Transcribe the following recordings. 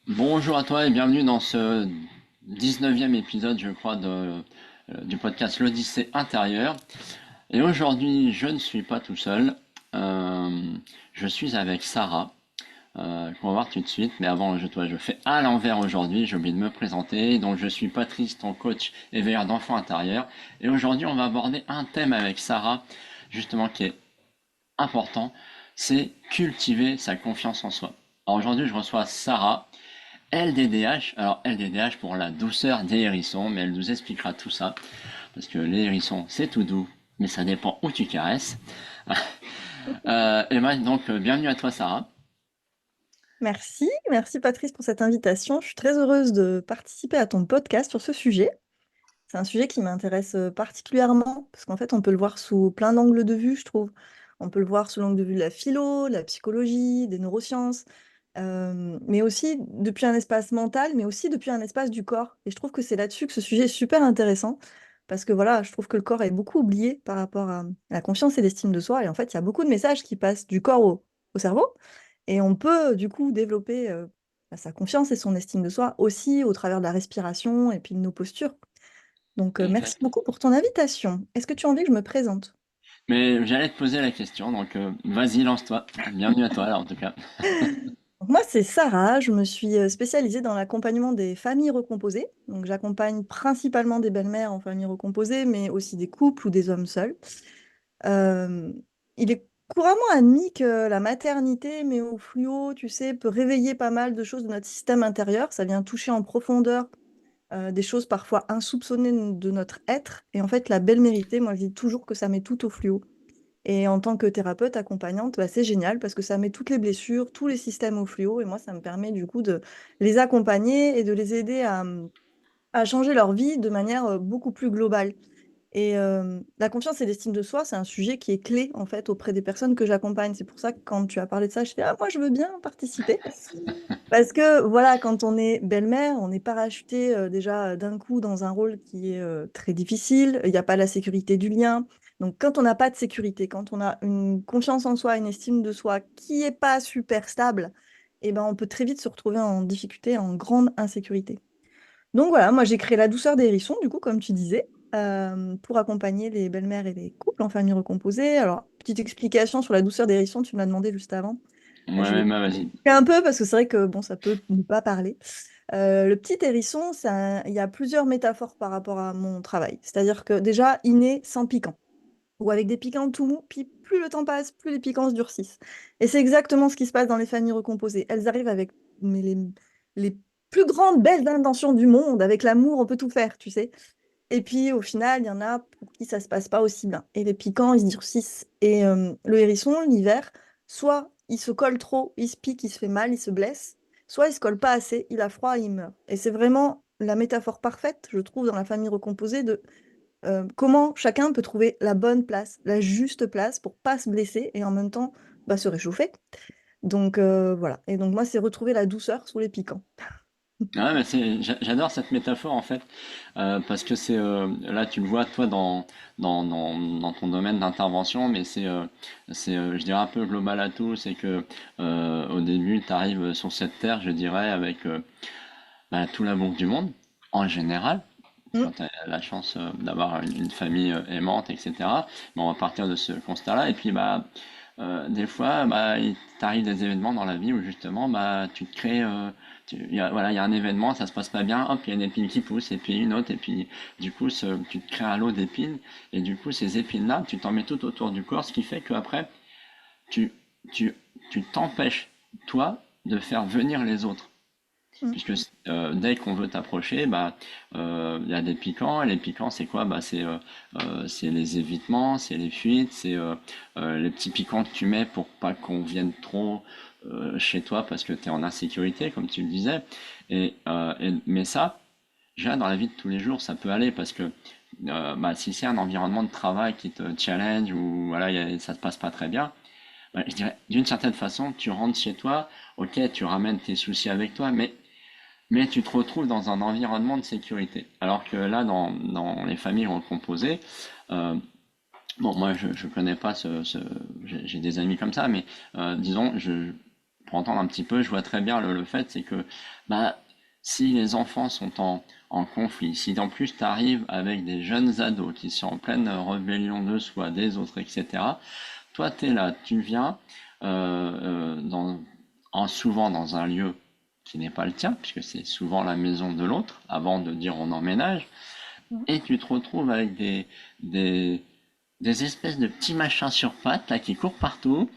Bonjour à toi et bienvenue dans ce 19e épisode, je crois, du podcast L'Odyssée intérieure. Et aujourd'hui, je ne suis pas tout seul. Euh, je suis avec Sarah, qu'on va voir tout de suite. Mais avant, je fais à l'envers aujourd'hui. J'ai oublié de me présenter. Donc, je suis Patrice, ton coach éveilleur d'enfants intérieurs. Et aujourd'hui, on va aborder un thème avec Sarah, justement, qui est important. C'est cultiver sa confiance en soi. Alors aujourd'hui, je reçois Sarah. LDDH, alors LDDH pour la douceur des hérissons, mais elle nous expliquera tout ça, parce que les hérissons c'est tout doux, mais ça dépend où tu caresses. Et ben, donc bienvenue à toi Sarah. Merci Patrice pour cette invitation. Je suis très heureuse de participer à ton podcast sur ce sujet. C'est un sujet qui m'intéresse particulièrement parce qu'en fait, on peut le voir sous plein d'angles de vue, je trouve. On peut le voir sous l'angle de vue de la philo, la psychologie, des neurosciences, mais aussi depuis un espace mental, mais aussi depuis un espace du corps. Et je trouve que c'est là-dessus que ce sujet est super intéressant parce que voilà, je trouve que le corps est beaucoup oublié par rapport à la confiance et l'estime de soi. Et en fait, il y a beaucoup de messages qui passent du corps au cerveau. Et on peut du coup développer sa confiance et son estime de soi aussi au travers de la respiration et puis de nos postures. Donc merci Exact. beaucoup pour ton invitation. Est-ce que tu as envie que je me présente? Mais j'allais te poser la question, donc vas-y lance-toi. Bienvenue à toi là en tout cas. Donc, moi, c'est Sarah. Je me suis spécialisée dans l'accompagnement des familles recomposées. Donc j'accompagne principalement des belles-mères en famille recomposée, mais aussi des couples ou des hommes seuls. Euh, il est couramment admis que la maternité, mais au fluo, tu sais, peut réveiller pas mal de choses de notre système intérieur. Ça vient toucher en profondeur des choses parfois insoupçonnées de notre être. Et en fait, la belle méritée, moi, je dis toujours que ça met tout au fluo. Et en tant que thérapeute accompagnante, bah, c'est génial parce que ça met toutes les blessures, tous les systèmes au fluo. Et moi, ça me permet du coup de les accompagner et de les aider à changer leur vie de manière beaucoup plus globale. Et la confiance et l'estime de soi, c'est un sujet qui est clé en fait auprès des personnes que j'accompagne. C'est pour ça que quand tu as parlé de ça, je fais ah moi je veux bien participer parce que voilà, quand on est belle-mère, on est parachuté déjà d'un coup dans un rôle qui est très difficile. Il n'y a pas la sécurité du lien. Donc quand on n'a pas de sécurité, quand on a une confiance en soi, une estime de soi qui est pas super stable, eh ben on peut très vite se retrouver en difficulté, en grande insécurité. Donc voilà, moi j'ai créé la douceur des hérissons, du coup, comme tu disais, pour accompagner les belles-mères et les couples en famille recomposée. Alors, petite explication sur la douceur des hérissons, tu me l'as demandé juste avant. Je vais Ouais, vas-y. expliquer un peu parce que c'est vrai que bon, ça peut ne pas parler. Le petit hérisson, il y a plusieurs métaphores par rapport à mon travail. C'est-à-dire que déjà, il naît sans piquant ou avec des piquants tout mous, puis plus le temps passe, plus les piquants se durcissent. Et c'est exactement ce qui se passe dans les familles recomposées. Elles arrivent avec mais les plus grandes belles intentions du monde, avec l'amour, on peut tout faire, tu sais. Et puis au final, il y en a pour qui ça se passe pas aussi bien. Et les piquants, ils se durcissent. Et le hérisson, l'hiver, soit il se colle trop, il se pique, il se fait mal, il se blesse, soit il se colle pas assez, il a froid, il meurt. Et c'est vraiment la métaphore parfaite, je trouve, dans la famille recomposée de comment chacun peut trouver la bonne place, la juste place pour pas se blesser et en même temps bah, se réchauffer. Donc voilà. Et donc moi, c'est retrouver la douceur sous les piquants. Ouais, mais j'adore cette métaphore en fait, parce que c'est là tu le vois toi dans ton domaine d'intervention, mais je dirais un peu global à tout, c'est que au début tu arrives sur cette terre, je dirais, avec bah, tout l'amour du monde en général, Mm. quand tu as la chance d'avoir une famille aimante, etc. Mais on va partir de ce constat-là, et puis bah des fois, bah, il t'arrive des événements dans la vie où justement, bah, tu te crées, voilà, il y a un événement, ça se passe pas bien, hop, il y a une épine qui pousse, et puis une autre, et puis du coup, tu te crées un lot d'épines, et du coup, ces épines-là, tu t'en mets tout autour du corps, ce qui fait qu'après, tu, tu, tu t'empêches, toi, de faire venir les autres. Mm. Puisque dès qu'on veut t'approcher, bah, il y a des piquants. Et les piquants, c'est quoi? Bah, c'est les évitements, c'est les fuites, c'est les petits piquants que tu mets pour pas qu'on vienne trop chez toi parce que tu es en insécurité, comme tu le disais. Mais ça, déjà dans la vie de tous les jours, ça peut aller parce que bah, si c'est un environnement de travail qui te challenge ou voilà, ça se passe pas très bien, bah, je dirais d'une certaine façon, tu rentres chez toi, ok, tu ramènes tes soucis avec toi, mais tu te retrouves dans un environnement de sécurité. Alors que là, dans les familles recomposées, euh, bon, moi, je connais pas j'ai des amis comme ça, mais disons, pour entendre un petit peu, je vois très bien le fait, c'est que bah, si les enfants sont en conflit, si en plus tu arrives avec des jeunes ados qui sont en pleine rébellion de soi, des autres, etc., toi tu es là, tu viens souvent dans un lieu qui n'est pas le tien, puisque c'est souvent la maison de l'autre, avant de dire on emménage, Mhm. et tu te retrouves avec des, des espèces de petits machins sur pattes là qui courent partout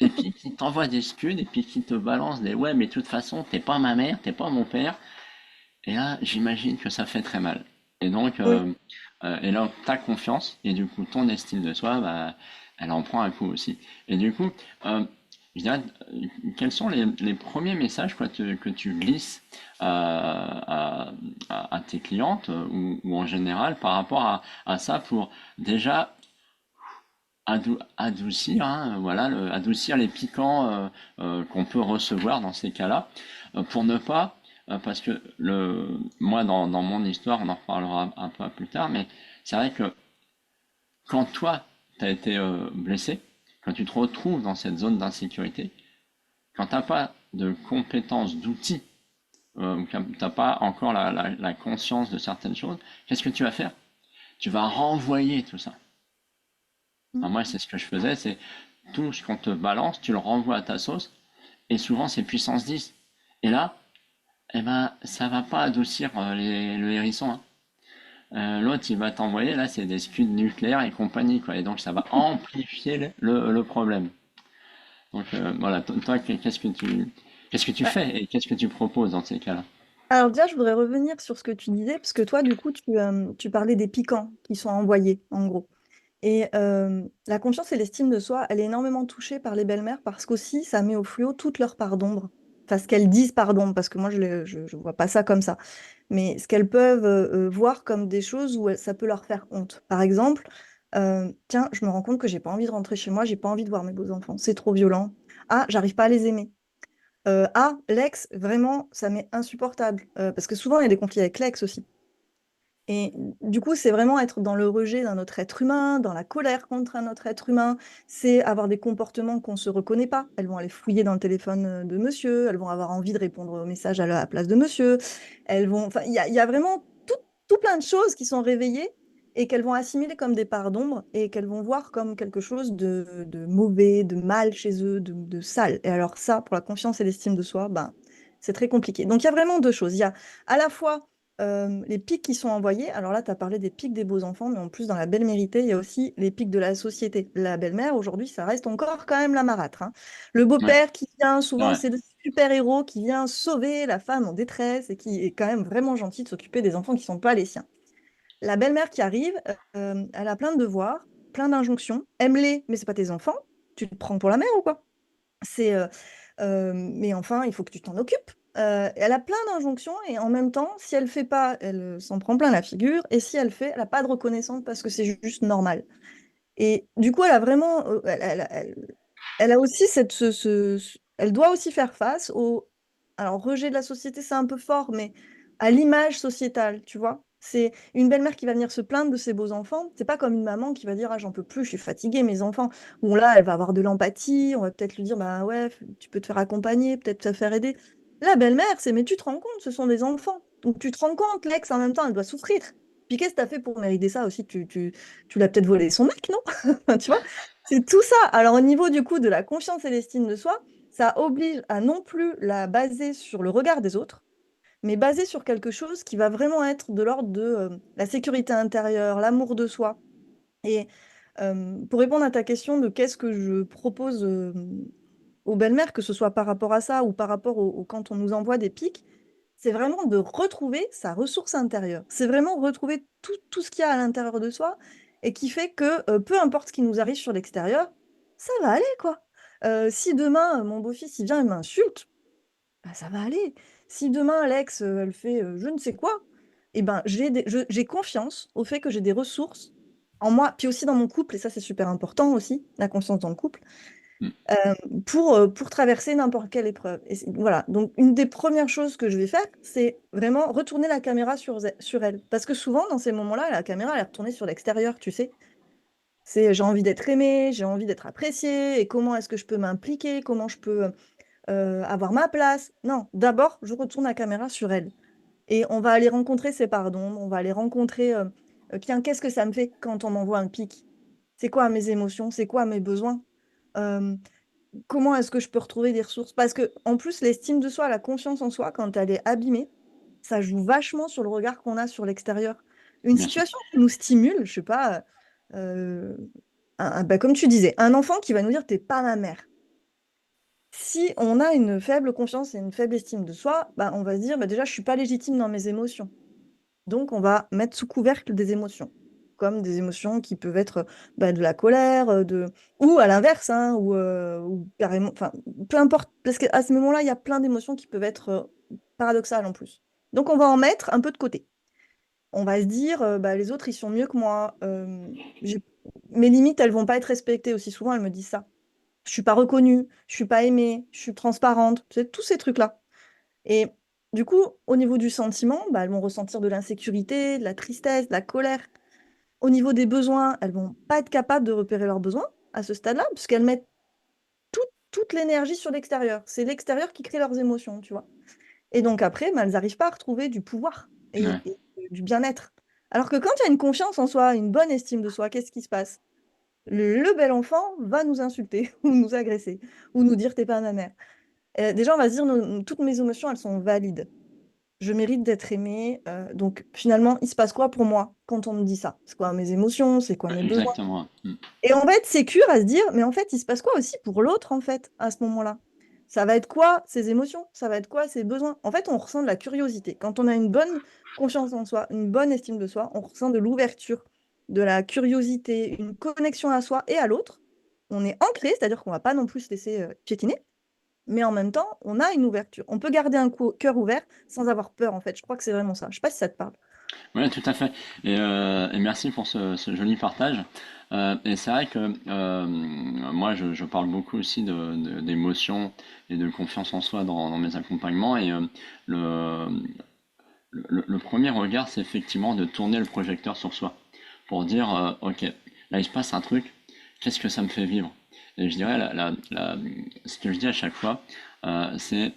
et puis qui t'envoient des scuds et puis qui te balancent des ouais mais de toute façon t'es pas ma mère, t'es pas mon père et là j'imagine que ça fait très mal et donc Oui. et là ta confiance et du coup ton estime de soi bah elle en prend un coup aussi et du coup je dirais, quels sont les premiers messages quoi, que tu glisses à tes clientes ou en général par rapport à ça pour déjà adoucir, hein, voilà, adoucir les piquants qu'on peut recevoir dans ces cas-là, pour ne pas, parce que moi dans mon histoire, on en reparlera un peu plus tard, mais c'est vrai que quand toi, tu as été blessé, quand tu te retrouves dans cette zone d'insécurité, quand tu n'as pas de compétences, d'outils, ou que tu n'as pas encore la conscience de certaines choses, qu'est-ce que tu vas faire? Tu vas renvoyer tout ça. Mhm. Alors moi, c'est ce que je faisais, c'est tout ce qu'on te balance, tu le renvoies à ta sauce, et souvent c'est puissance 10. Et là, eh ben, ça va pas adoucir le hérisson, hein. L'autre, il va t'envoyer, là, c'est des scuds nucléaires et compagnie, quoi. Et donc, ça va amplifier le problème. Donc, voilà, toi, qu'est-ce que tu Bah, fais et qu'est-ce que tu proposes dans ces cas-là? alors déjà, je voudrais revenir sur ce que tu disais, parce que toi, du coup, tu parlais des piquants qui sont envoyés, en gros. Et la confiance et l'estime de soi, elle est énormément touchée par les belles-mères parce qu'aussi, ça met au fluo toute leur part d'ombre. Enfin, ce qu'elles disent part d'ombre, parce que moi, je vois pas ça comme ça. Mais ce qu'elles peuvent voir comme des choses où ça peut leur faire honte. Par exemple, tiens, je me rends compte que j'ai pas envie de rentrer chez moi, j'ai pas envie de voir mes beaux-enfants, c'est trop violent. Ah, j'arrive pas à les aimer. Ah, l'ex, vraiment, ça m'est insupportable. Parce que souvent, il y a des conflits avec l'ex aussi. Et du coup, c'est vraiment être dans le rejet d'un autre être humain, dans la colère contre un autre être humain. C'est avoir des comportements qu'on ne se reconnaît pas. Elles vont aller fouiller dans le téléphone de monsieur, elles vont avoir envie de répondre aux messages à la place de monsieur. Elles vont, enfin, il y a vraiment tout plein de choses qui sont réveillées et qu'elles vont assimiler comme des parts d'ombre et qu'elles vont voir comme quelque chose de mauvais, de mal chez eux, de sale. Et alors ça, pour la confiance et l'estime de soi, ben, c'est très compliqué. Donc il y a vraiment deux choses. Il y a à la fois les pics qui sont envoyés, alors là, tu as parlé des pics des beaux enfants, mais en plus, dans la belle mérité, il y a aussi les pics de la société. La belle-mère, aujourd'hui, ça reste encore quand même la marâtre, hein. Le Ouais, beau-père qui vient, c'est souvent, vrai. c'est le super-héros qui vient sauver la femme en détresse et qui est quand même vraiment gentil de s'occuper des enfants qui ne sont pas les siens. La belle-mère qui arrive, elle a plein de devoirs, plein d'injonctions. Aime-les, mais c'est pas tes enfants. Tu te prends pour la mère ou quoi? C'est, mais enfin, il faut que tu t'en occupes. Elle a plein d'injonctions et en même temps, si elle fait pas, elle s'en prend plein la figure. Et si elle fait, elle n'a pas de reconnaissance parce que c'est juste normal. Et du coup, elle a vraiment, elle a aussi elle doit aussi faire face au, alors rejet de la société, c'est un peu fort, mais à l'image sociétale, tu vois. C'est une belle-mère qui va venir se plaindre de ses beaux enfants. C'est pas comme une maman qui va dire ah j'en peux plus, je suis fatiguée, mes enfants. Bon là, elle va avoir de l'empathie. On va peut-être lui dire bah ouais, tu peux te faire accompagner, peut-être te faire aider. La belle-mère, c'est mais tu te rends compte, ce sont des enfants. Donc tu te rends compte, l'ex en même temps, elle doit souffrir. Puis qu'est-ce que tu as fait pour mériter ça aussi? Tu l'as peut-être volé son mec, non? Enfin, tu vois, c'est tout ça. Alors, au niveau du coup de la confiance et l'estime de soi, ça oblige à non plus la baser sur le regard des autres, mais baser sur quelque chose qui va vraiment être de l'ordre de la sécurité intérieure, l'amour de soi. Et pour répondre à ta question de qu'est-ce que je propose aux belles-mères, que ce soit par rapport à ça ou par rapport quand on nous envoie des pics, c'est vraiment de retrouver sa ressource intérieure. C'est vraiment retrouver tout ce qu'il y a à l'intérieur de soi et qui fait que peu importe ce qui nous arrive sur l'extérieur, ça va aller, quoi. Si demain, mon beau-fils, il vient et m'insulte, bah, ça va aller. Si demain, Alex, elle fait je ne sais quoi, eh ben, j'ai confiance au fait que j'ai des ressources en moi, puis aussi dans mon couple, et ça, c'est super important aussi, la confiance dans le couple, Mm. pour traverser n'importe quelle épreuve. Et voilà, donc une des premières choses que je vais faire, c'est vraiment retourner la caméra sur elle. Parce que souvent, dans ces moments-là, la caméra, elle est retournée sur l'extérieur, tu sais. C'est j'ai envie d'être aimée, j'ai envie d'être appréciée, et comment est-ce que je peux m'impliquer, comment je peux avoir ma place. Non, d'abord, je retourne la caméra sur elle. Et on va aller rencontrer ses pardons, on va aller rencontrer, tiens, qu'est-ce que ça me fait quand on m'envoie un pic? C'est quoi mes émotions? C'est quoi mes besoins? Euh, Comment est-ce que je peux retrouver des ressources? Parce que en plus, l'estime de soi, la confiance en soi, quand elle est abîmée, ça joue vachement sur le regard qu'on a sur l'extérieur. Une Bien sûr. situation qui nous stimule, je sais pas, euh, bah, comme tu disais, un enfant qui va nous dire t'es pas ma mère. Si on a une faible confiance et une faible estime de soi, bah, on va se dire bah, déjà je suis pas légitime dans mes émotions. Donc, on va mettre sous couvercle des émotions, comme des émotions qui peuvent être bah, de la colère, ou à l'inverse, hein, ou carrément, enfin, peu importe, parce qu'à ce moment-là, il y a plein d'émotions qui peuvent être paradoxales en plus. Donc, on va en mettre un peu de côté. On va se dire, bah, les autres, ils sont mieux que moi. Mes limites, elles vont pas être respectées aussi souvent, elles me disent ça. Je suis pas reconnue, je suis pas aimée, je suis transparente, c'est tous ces trucs-là. Et du coup, au niveau du sentiment, bah, elles vont ressentir de l'insécurité, de la tristesse, de la colère. Au niveau des besoins, elles vont pas être capables de repérer leurs besoins à ce stade-là, puisqu'elles mettent toute l'énergie sur l'extérieur. C'est l'extérieur qui crée leurs émotions, tu vois. Et donc après, bah, elles n'arrivent pas à retrouver du pouvoir Ouais, et du bien-être. Alors que quand il y a une confiance en soi, une bonne estime de soi, qu'est-ce qui se passe? Le bel enfant va nous insulter ou nous agresser ou nous dire t'es pas ma mère. Déjà, on va se dire toutes mes émotions, elles sont valides. Je mérite d'être aimée. Donc finalement, il se passe quoi pour moi quand on me dit ça? C'est quoi mes émotions? C'est quoi mes besoins? exactement. Et on va être sécure à se dire, mais en fait, il se passe quoi aussi pour l'autre, en fait, à ce moment-là? Ça va être quoi ses émotions? Ça va être quoi ses besoins? En fait, on ressent de la curiosité. Quand on a une bonne confiance en soi, une bonne estime de soi, on ressent de l'ouverture, de la curiosité, une connexion à soi et à l'autre. On est ancré, c'est-à-dire qu'on ne va pas non plus se laisser piétiner, mais en même temps, on a une ouverture. On peut garder un cœur ouvert sans avoir peur, en fait. Je crois que c'est vraiment ça. Je sais pas si ça te parle. Ouais, tout à fait. Et merci pour ce joli partage. Et c'est vrai que moi, je parle beaucoup aussi d'émotions et de confiance en soi dans mes accompagnements. Et le, le premier regard, c'est effectivement de tourner le projecteur sur soi pour dire, OK, là, il se passe un truc, qu'est-ce que ça me fait vivre? Et je dirais, ce que je dis à chaque fois, c'est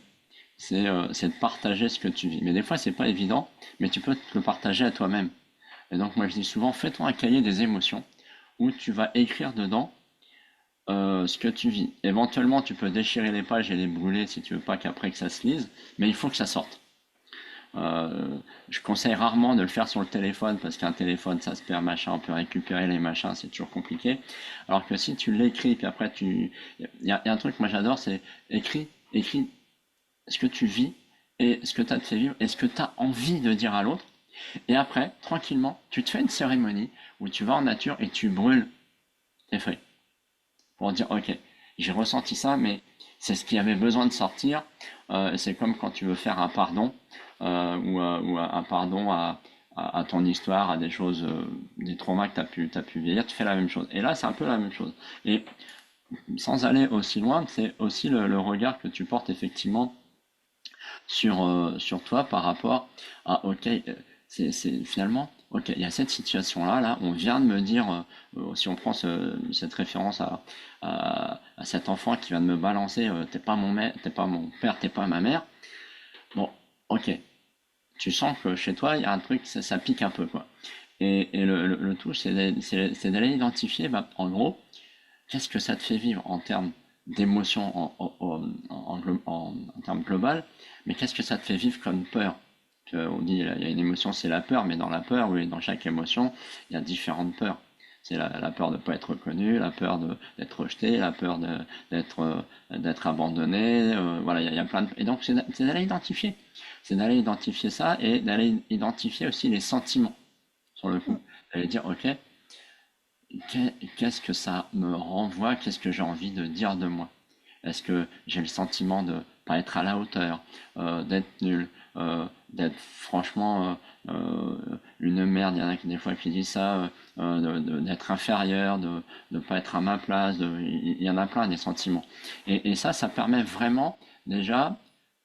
c'est de partager ce que tu vis. Mais des fois, c'est pas évident, mais tu peux te le partager à toi-même. Et donc, moi, je dis souvent, fais-toi un cahier des émotions où tu vas écrire dedans ce que tu vis. Éventuellement, tu peux déchirer les pages et les brûler si tu veux pas qu'après que ça se lise, mais il faut que ça sorte. Je conseille rarement de le faire sur le téléphone parce qu'un téléphone ça se perd machin, on peut récupérer les machins, c'est toujours compliqué. Alors que si tu l'écris puis après il y a un truc moi j'adore, c'est écris ce que tu vis et ce que tu as fait vivre et ce que tu as envie de dire à l'autre. Et après, tranquillement, tu te fais une cérémonie où tu vas en nature et tu brûles tes feuilles pour dire ok, j'ai ressenti ça, mais c'est ce qui avait besoin de sortir. C'est comme quand tu veux faire un pardon ou un pardon à ton histoire, à des choses, des traumas que t'as pu vieillir, tu fais la même chose. Et là, c'est un peu la même chose. Et sans aller aussi loin, c'est aussi le regard que tu portes effectivement sur toi par rapport à, ok, finalement, ok, il y a cette situation-là, là, on vient de me dire, si on prend cette référence à cet enfant qui vient de me balancer, t'es pas t'es pas mon père, t'es pas ma mère, bon, ok, tu sens que chez toi, il y a un truc, ça pique un peu, quoi. Et le tout, c'est d'aller identifier, bah, en gros, qu'est-ce que ça te fait vivre en termes d'émotion en termes global, mais qu'est-ce que ça te fait vivre comme peur? On dit il y a une émotion, c'est la peur, mais dans la peur, oui, dans chaque émotion, il y a différentes peurs. C'est la peur de ne pas être reconnu, la peur d'être rejeté, la peur d'être abandonné. Voilà, il y a plein de. Et donc, c'est d'aller identifier. C'est d'aller identifier ça et d'aller identifier aussi les sentiments sur le coup. D'aller dire, ok, qu'est-ce que ça me renvoie? Qu'est-ce que j'ai envie de dire de moi? Est-ce que j'ai le sentiment de pas être à la hauteur, d'être nul, d'être franchement une merde? Il y en a qui des fois qui disent ça, d'être inférieur, de ne pas être à ma place. Il y en a plein des sentiments. Et ça permet vraiment déjà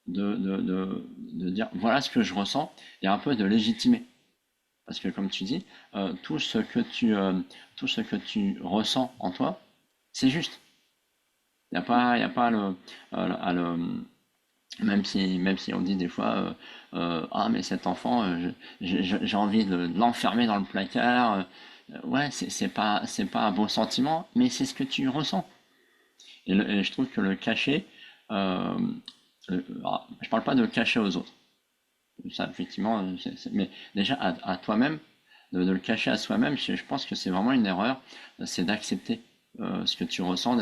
de dire voilà ce que je ressens et un peu de légitimer. Parce que comme tu dis, tout ce que tu ressens en toi, c'est juste. y a pas à le- même si on dit des fois, ah mais cet enfant, j'ai envie de l'enfermer dans le placard. Ouais, c'est pas un beau sentiment, mais c'est ce que tu ressens. Et je trouve que le cacher, euh, je parle pas de cacher aux autres. Ça, effectivement, mais déjà à toi-même, de le cacher à soi-même, je pense que c'est vraiment une erreur. C'est d'accepter ce que tu ressens,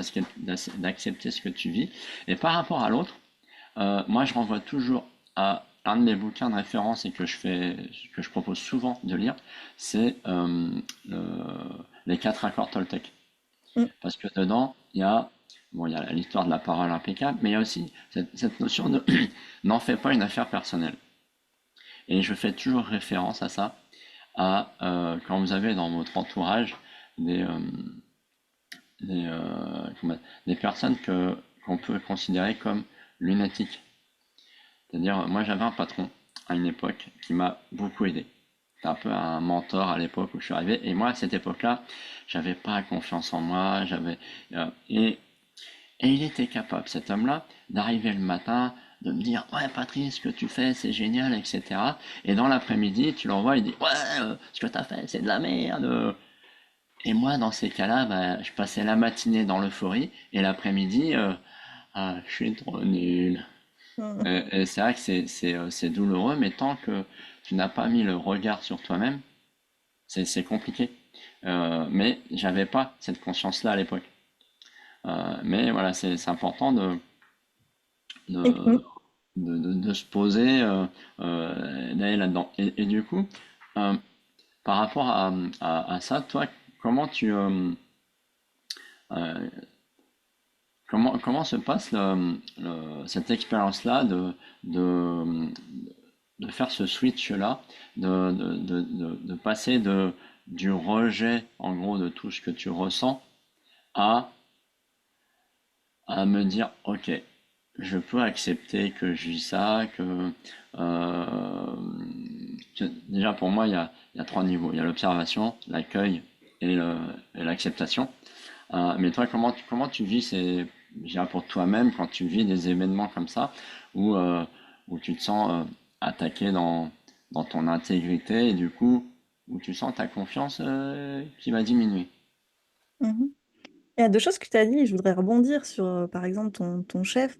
d'accepter ce que tu vis. Et par rapport à l'autre, moi, je renvoie toujours à un de mes bouquins de référence et que je propose souvent de lire, c'est les quatre accords Toltec. Mm. Parce que dedans, bon, il y a l'histoire de la parole impeccable, mais il y a aussi cette notion de n'en fais pas une affaire personnelle. Et je fais toujours référence à ça, quand vous avez dans votre entourage des, euh, des personnes qu'on peut considérer comme lunatiques. C'est-à-dire, moi j'avais un patron à une époque qui m'a beaucoup aidé. C'était un peu un mentor à l'époque où je suis arrivé. Et moi, à cette époque-là, j'avais pas confiance en moi. Et il était capable, cet homme-là, d'arriver le matin, de me dire, ouais, Patrice, ce que tu fais, c'est génial, etc. Et dans l'après-midi, tu l'envoies, il dit, ouais, ce que t'as fait, c'est de la merde. Et moi, dans ces cas-là, bah, je passais la matinée dans l'euphorie et l'après-midi, ah, je suis trop nul. Mm. Et c'est vrai que c'est douloureux, mais tant que tu n'as pas mis le regard sur toi-même, c'est compliqué. Mais j'avais pas cette conscience-là à l'époque. Mais voilà, c'est important de, Mm. de se poser, d'aller là-dedans. Et du coup, euh, par rapport à ça, toi, comment euh, comment se passe cette expérience-là de, de faire ce switch-là, de passer du rejet, en gros, de tout ce que tu ressens, à, à me dire, ok, je peux accepter que je vis ça, euh, déjà pour moi, il y a trois niveaux. Il y a l'observation, l'accueil et l'acceptation. Mais toi, comment tu vis je dirais pour toi-même quand tu vis des événements comme ça, où, où tu te sens attaqué dans ton intégrité et du coup, où tu sens ta confiance qui va diminuer. Mhm. Il y a deux choses que tu as dit, et je voudrais rebondir sur, par exemple, ton chef.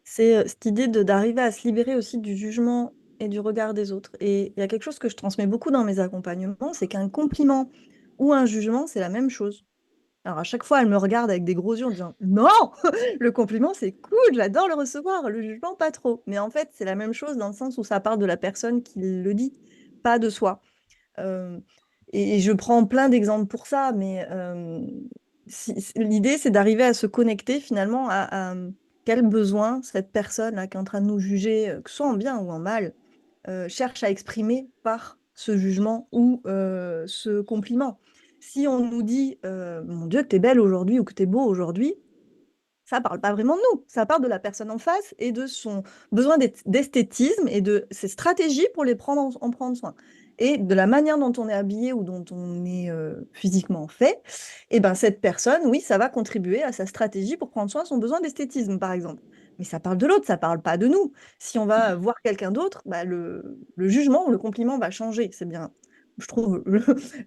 C'est cette idée d'arriver à se libérer aussi du jugement et du regard des autres. Et il y a quelque chose que je transmets beaucoup dans mes accompagnements, c'est qu'un compliment ou un jugement, c'est la même chose. Alors à chaque fois, elle me regarde avec des gros yeux en disant non, le compliment c'est cool, j'adore le recevoir, le jugement pas trop. Mais en fait, c'est la même chose dans le sens où ça parle de la personne qui le dit, pas de soi. Euh, et je prends plein d'exemples pour ça, mais l'idée c'est d'arriver à se connecter finalement à quel besoin cette personne-là qui est en train de nous juger, que ce soit en bien ou en mal, cherche à exprimer par ce jugement ou ce compliment. Si on nous dit mon Dieu, que t'es belle aujourd'hui ou que t'es beau aujourd'hui, ça parle pas vraiment de nous, ça parle de la personne en face et de son besoin d'esthétisme et de ses stratégies pour les prendre en prendre soin. Et de la manière dont on est habillé ou dont on est physiquement fait, et ben cette personne, oui, ça va contribuer à sa stratégie pour prendre soin de son besoin d'esthétisme, par exemple. Mais ça parle de l'autre, ça parle pas de nous. Si on va voir quelqu'un d'autre, bah, le jugement ou le compliment va changer. C'est bien, je trouve,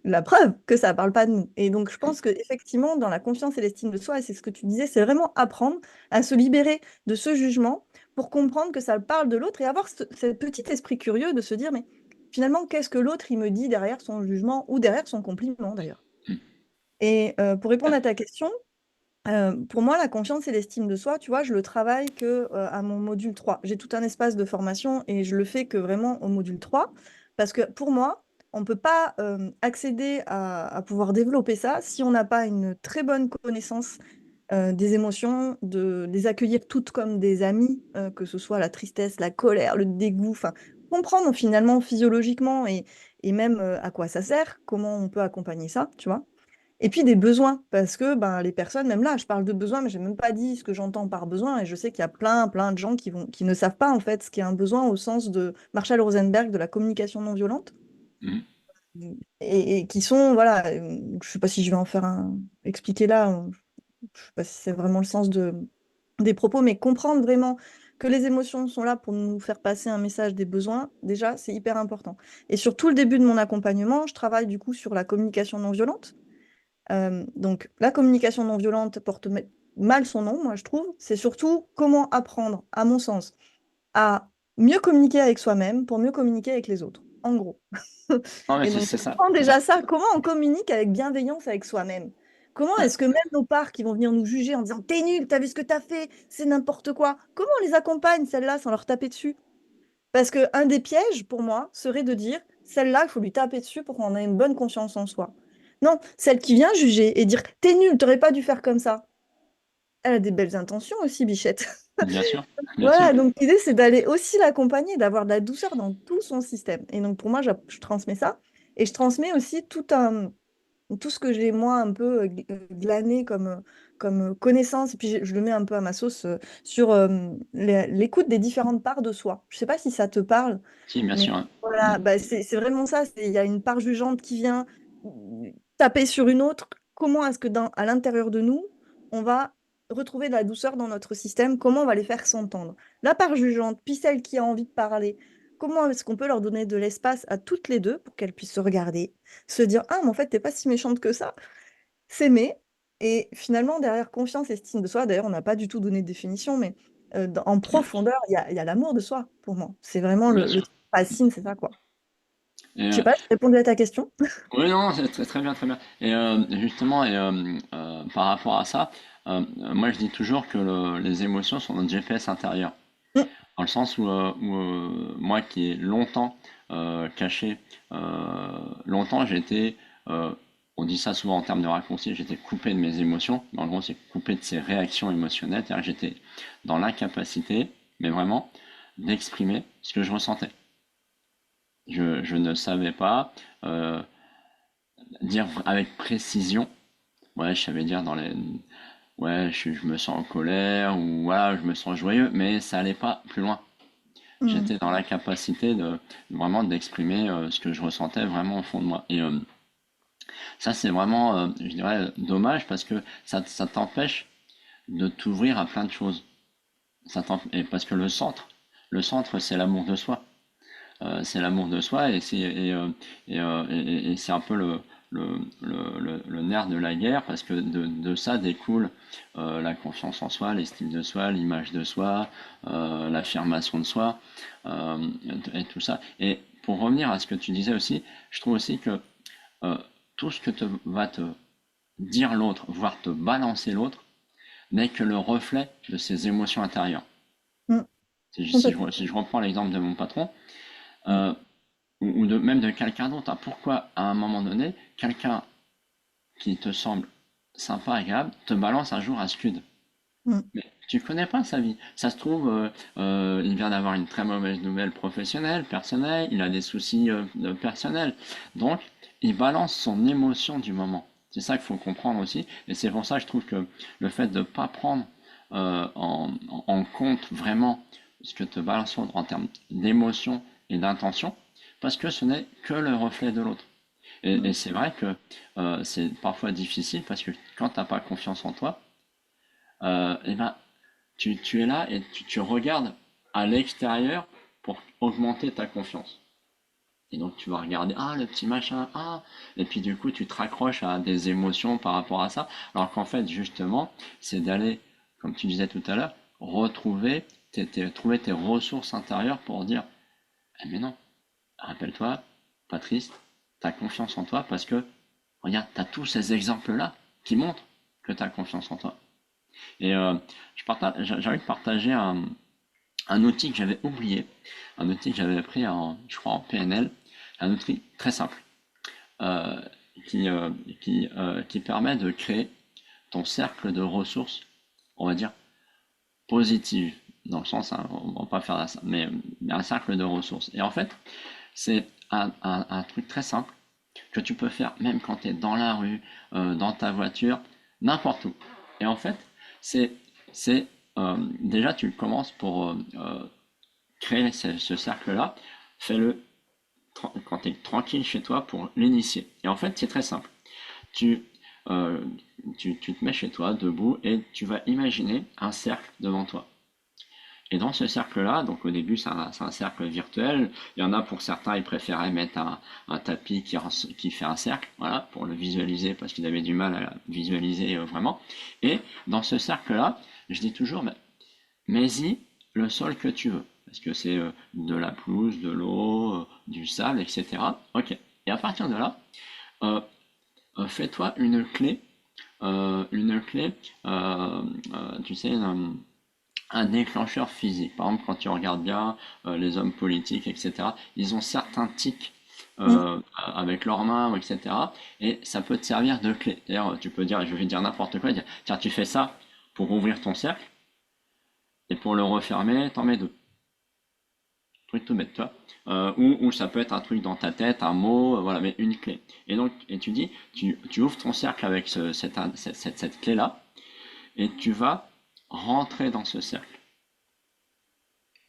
la preuve que ça parle pas de nous. Et donc, je pense qu'effectivement, dans la confiance et l'estime de soi, et c'est ce que tu disais, c'est vraiment apprendre à se libérer de ce jugement pour comprendre que ça parle de l'autre et avoir ce petit esprit curieux de se dire, mais finalement, qu'est-ce que l'autre, il me dit derrière son jugement ou derrière son compliment, d'ailleurs. Et pour répondre à ta question, pour moi, la confiance et l'estime de soi, tu vois, je le travaille que à mon module 3. J'ai tout un espace de formation et je le fais que vraiment au module 3 parce que pour moi, on ne peut pas accéder à pouvoir développer ça si on n'a pas une très bonne connaissance des émotions, de les accueillir toutes comme des amis, que ce soit la tristesse, la colère, le dégoût, enfin, comprendre finalement physiologiquement et même à quoi ça sert, comment on peut accompagner ça, tu vois. Et puis des besoins, parce que ben, les personnes, même là, je parle de besoins, mais j'ai même pas dit ce que j'entends par besoin, et je sais qu'il y a plein de gens qui ne savent pas en fait ce qu'est un besoin au sens de Marshall Rosenberg de la communication non violente, Mhm. et qui sont, voilà, je sais pas si je vais en faire expliquer là, je sais pas si c'est vraiment le sens des propos, mais comprendre vraiment que les émotions sont là pour nous faire passer un message des besoins, déjà, c'est hyper important. Et sur tout le début de mon accompagnement, je travaille du coup sur la communication non violente. Donc, la communication non violente porte mal son nom, moi, je trouve. C'est surtout comment apprendre, à mon sens, à mieux communiquer avec soi-même pour mieux communiquer avec les autres, en gros. Non, mais Et donc, c'est je ça. prends déjà ça. Comment on communique avec bienveillance avec soi-même? Comment Ouais, est-ce que même nos parts qui vont venir nous juger en disant t'es nul, t'as vu ce que t'as fait, c'est n'importe quoi, comment on les accompagne, celles-là, sans leur taper dessus? Parce que un des pièges, pour moi, serait de dire celle-là, il faut lui taper dessus pour qu'on ait une bonne confiance en soi. Non, celle qui vient juger et dire t'es nul, t'aurais pas dû faire comme ça. Elle a des belles intentions aussi, Bichette. bien sûr, bien sûr. Voilà, donc l'idée, c'est d'aller aussi l'accompagner, d'avoir de la douceur dans tout son système. Et donc, pour moi, je transmets ça. Et je transmets aussi tout ce que j'ai, moi, un peu glané comme connaissance. Et puis, je le mets un peu à ma sauce sur l'écoute des différentes parts de soi. Je ne sais pas si ça te parle, Si, bien mais sûr, hein. Mm. voilà, bah, c'est vraiment ça. Il y a une part jugeante qui vient taper sur une autre. Comment est-ce que à l'intérieur de nous, on va retrouver de la douceur dans notre système? Comment on va les faire s'entendre? La part jugeante, puis celle qui a envie de parler. Comment est-ce qu'on peut leur donner de l'espace à toutes les deux pour qu'elles puissent se regarder, se dire, ah, mais en fait, t'es pas si méchante que ça, s'aimer. Et finalement, derrière confiance, estime de soi, d'ailleurs, on n'a pas du tout donné de définition, mais en profondeur, il y a l'amour de soi, pour moi. C'est vraiment Bien le sûr. truc qui fascine, c'est ça, quoi. Et, Je sais pas, j'ai répondu à ta question. oui, non, c'est très, très bien, très bien. Et justement, par rapport à ça, moi je dis toujours que les émotions sont notre GPS intérieur. Mm, Dans le sens où, moi qui ai longtemps caché, longtemps j'étais, euh, on dit ça souvent en termes de raccourci, j'étais coupé de mes émotions, mais en gros c'est coupé de ces réactions émotionnelles, c'est-à-dire que j'étais dans l'incapacité, mais vraiment, d'exprimer ce que je ressentais. Je ne savais pas euh, dire avec précision, ouais, je savais dire dans les, ouais, je me sens en colère, ou voilà, je me sens joyeux, mais ça allait pas plus loin. mm, J'étais dans la capacité de vraiment d'exprimer ce que je ressentais vraiment au fond de moi. Et ça, c'est vraiment, je dirais, dommage parce que ça t'empêche de t'ouvrir à plein de choses. Et parce que le centre, c'est l'amour de soi. C'est l'amour de soi et c'est un peu le nerf de la guerre parce que de ça découle la confiance en soi, l'estime de soi, l'image de soi, l'affirmation de soi euh, et tout ça. Et pour revenir à ce que tu disais aussi, je trouve aussi que euh, tout ce que va te dire l'autre, voire te balancer l'autre, n'est que le reflet de ses émotions intérieures. mm, Si complètement. si je reprends l'exemple de mon patron, Mm, euh, ou même de quelqu'un d'autre, hein. Pourquoi à un moment donné, quelqu'un qui te semble sympa, agréable, te balance un jour un scud? mm, Mais tu connais pas sa vie. Ça se trouve, il vient d'avoir une très mauvaise nouvelle professionnelle, personnelle, il a des soucis personnels. Donc, il balance son émotion du moment. C'est ça qu'il faut comprendre aussi. Et c'est pour ça que je trouve que le fait de ne pas prendre en compte vraiment ce que te balance l'autre en termes d'émotion et d'intention, parce que ce n'est que le reflet de l'autre. Et mm, c'est vrai que c'est parfois difficile parce que quand tu n'as pas confiance en toi, et ben, tu es là et tu regardes à l'extérieur pour augmenter ta confiance. Et donc tu vas regarder, ah, le petit machin, ah, et puis du coup tu te raccroches à des émotions par rapport à ça, alors qu'en fait justement c'est d'aller, comme tu disais tout à l'heure, retrouver, trouver tes ressources intérieures pour dire, eh mais non, rappelle-toi, pas triste, t'as confiance en toi parce que, regarde, t'as tous ces exemples-là qui montrent que t'as confiance en toi. Et j'ai envie de partager un outil que j'avais oublié, un outil que j'avais appris je crois en PNL, un outil très simple euh, qui, euh, qui permet de créer ton cercle de ressources, on va dire, positives, dans le sens, hein, on va pas faire ça, mais un cercle de ressources. Et en fait, c'est un truc très simple que tu peux faire même quand tu es dans la rue, dans ta voiture, n'importe où. Et en fait, c'est, déjà tu commences pour créer ce cercle-là, fais-le quand tu es tranquille chez toi pour l'initier. Et en fait, c'est très simple. Tu euh, tu te mets chez toi, debout, et tu vas imaginer un cercle devant toi. Et dans ce cercle-là, donc au début c'est un cercle virtuel, il y en a pour certains, ils préféraient mettre un tapis qui fait un cercle, voilà, pour le visualiser parce qu'ils avaient du mal à visualiser vraiment. Et dans ce cercle-là, je dis toujours, mets-y le sol que tu veux, parce que c'est de la pelouse, de l'eau, du sable, etc. Ok. Et à partir de là, euh, fais-toi une clé, tu sais, un déclencheur physique. Par exemple, quand tu regardes bien les hommes politiques, etc., ils ont certains tics Mm. avec leurs mains, etc. Et ça peut te servir de clé. D'ailleurs, tu peux dire, je vais dire n'importe quoi, dire, tiens, tu fais ça pour ouvrir ton cercle, et pour le refermer, t'en mets deux. Truc tout bête, toi. Ou ça peut être un truc dans ta tête, un mot, voilà, mais une clé. Et donc, et tu dis, tu ouvres ton cercle avec cette clé-là, et tu vas rentrer dans ce cercle.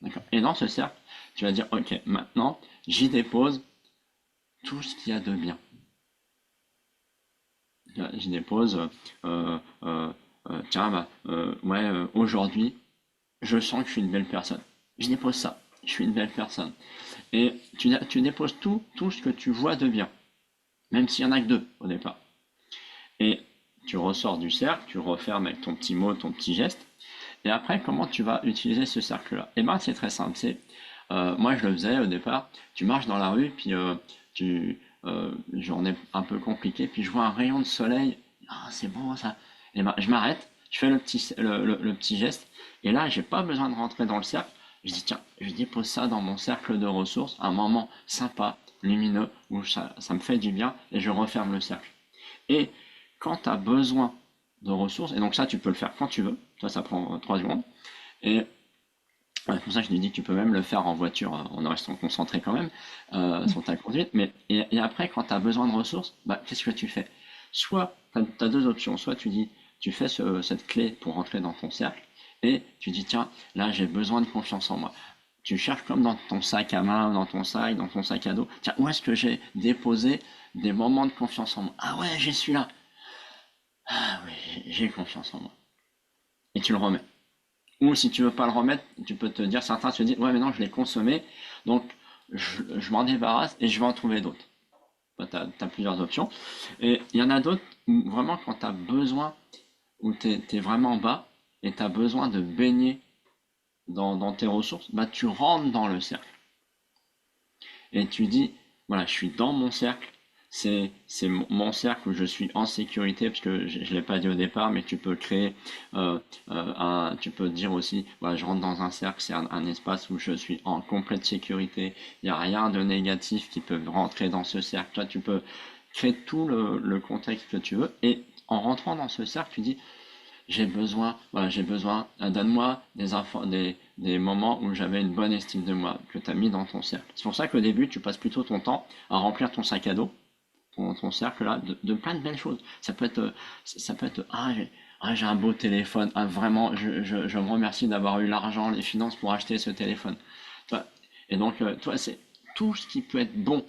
D'accord. Et dans ce cercle, tu vas dire, ok, maintenant, j'y dépose tout ce qu'il y a de bien. J'y dépose, euh, euh, tiens, ouais, aujourd'hui, je sens que je suis une belle personne. Je dépose ça. Je suis une belle personne. Et tu déposes tout ce que tu vois de bien, même s'il y en a que deux au départ. Et tu ressors du cercle, tu refermes avec ton petit mot, ton petit geste. Et après, comment tu vas utiliser ce cercle-là? Eh ben, c'est très simple. Moi, je le faisais au départ. Tu marches dans la rue, puis journée un peu compliquée, puis je vois un rayon de soleil. Ah, c'est bon ça. Et ben, je m'arrête, je fais le petit geste, et là, j'ai pas besoin de rentrer dans le cercle. Je dis tiens, je dépose ça dans mon cercle de ressources, un moment sympa, lumineux, où ça me fait du bien, et je referme le cercle. Et quand tu as besoin de ressources, et donc ça, tu peux le faire quand tu veux, ça prend 3 secondes, et c'est pour ça que je lui dis que tu peux même le faire en voiture en restant concentré quand même sur ta conduite. Et après, quand tu as besoin de ressources, qu'est-ce que tu fais? Soit tu as deux options. Soit tu dis, tu fais cette clé pour rentrer dans ton cercle et tu dis, tiens, là j'ai besoin de confiance en moi. Tu cherches comme dans ton sac à main, dans ton sac à dos. Tiens, où est-ce que j'ai déposé des moments de confiance en moi? Ah ouais, j'ai celui-là. Ah oui, j'ai confiance en moi. Et tu le remets. Ou si tu veux pas le remettre, tu peux te dire, certains se disent, ouais, mais non, je l'ai consommé, donc je m'en débarrasse et je vais en trouver d'autres. Tu as plusieurs options. Et il y en a d'autres où vraiment quand tu as besoin, où tu es vraiment bas et tu as besoin de baigner dans tes ressources, tu rentres dans le cercle. Et tu dis, voilà, je suis dans mon cercle, c'est mon cercle où je suis en sécurité, parce que je ne l'ai pas dit au départ, mais tu peux créer, tu peux dire aussi, voilà, je rentre dans un cercle, c'est un espace où je suis en complète sécurité, il n'y a rien de négatif qui peut rentrer dans ce cercle. Toi, tu peux créer tout le contexte que tu veux, et en rentrant dans ce cercle, tu dis, j'ai besoin, donne-moi des moments où j'avais une bonne estime de moi, que tu as mis dans ton cercle. C'est pour ça qu'au début, tu passes plutôt ton temps à remplir ton sac à dos, ton cercle là, de plein de belles choses. Ça peut être, j'ai un beau téléphone, ah, vraiment, je me remercie d'avoir eu l'argent, les finances pour acheter ce téléphone. Et donc, toi, c'est tout ce qui peut être bon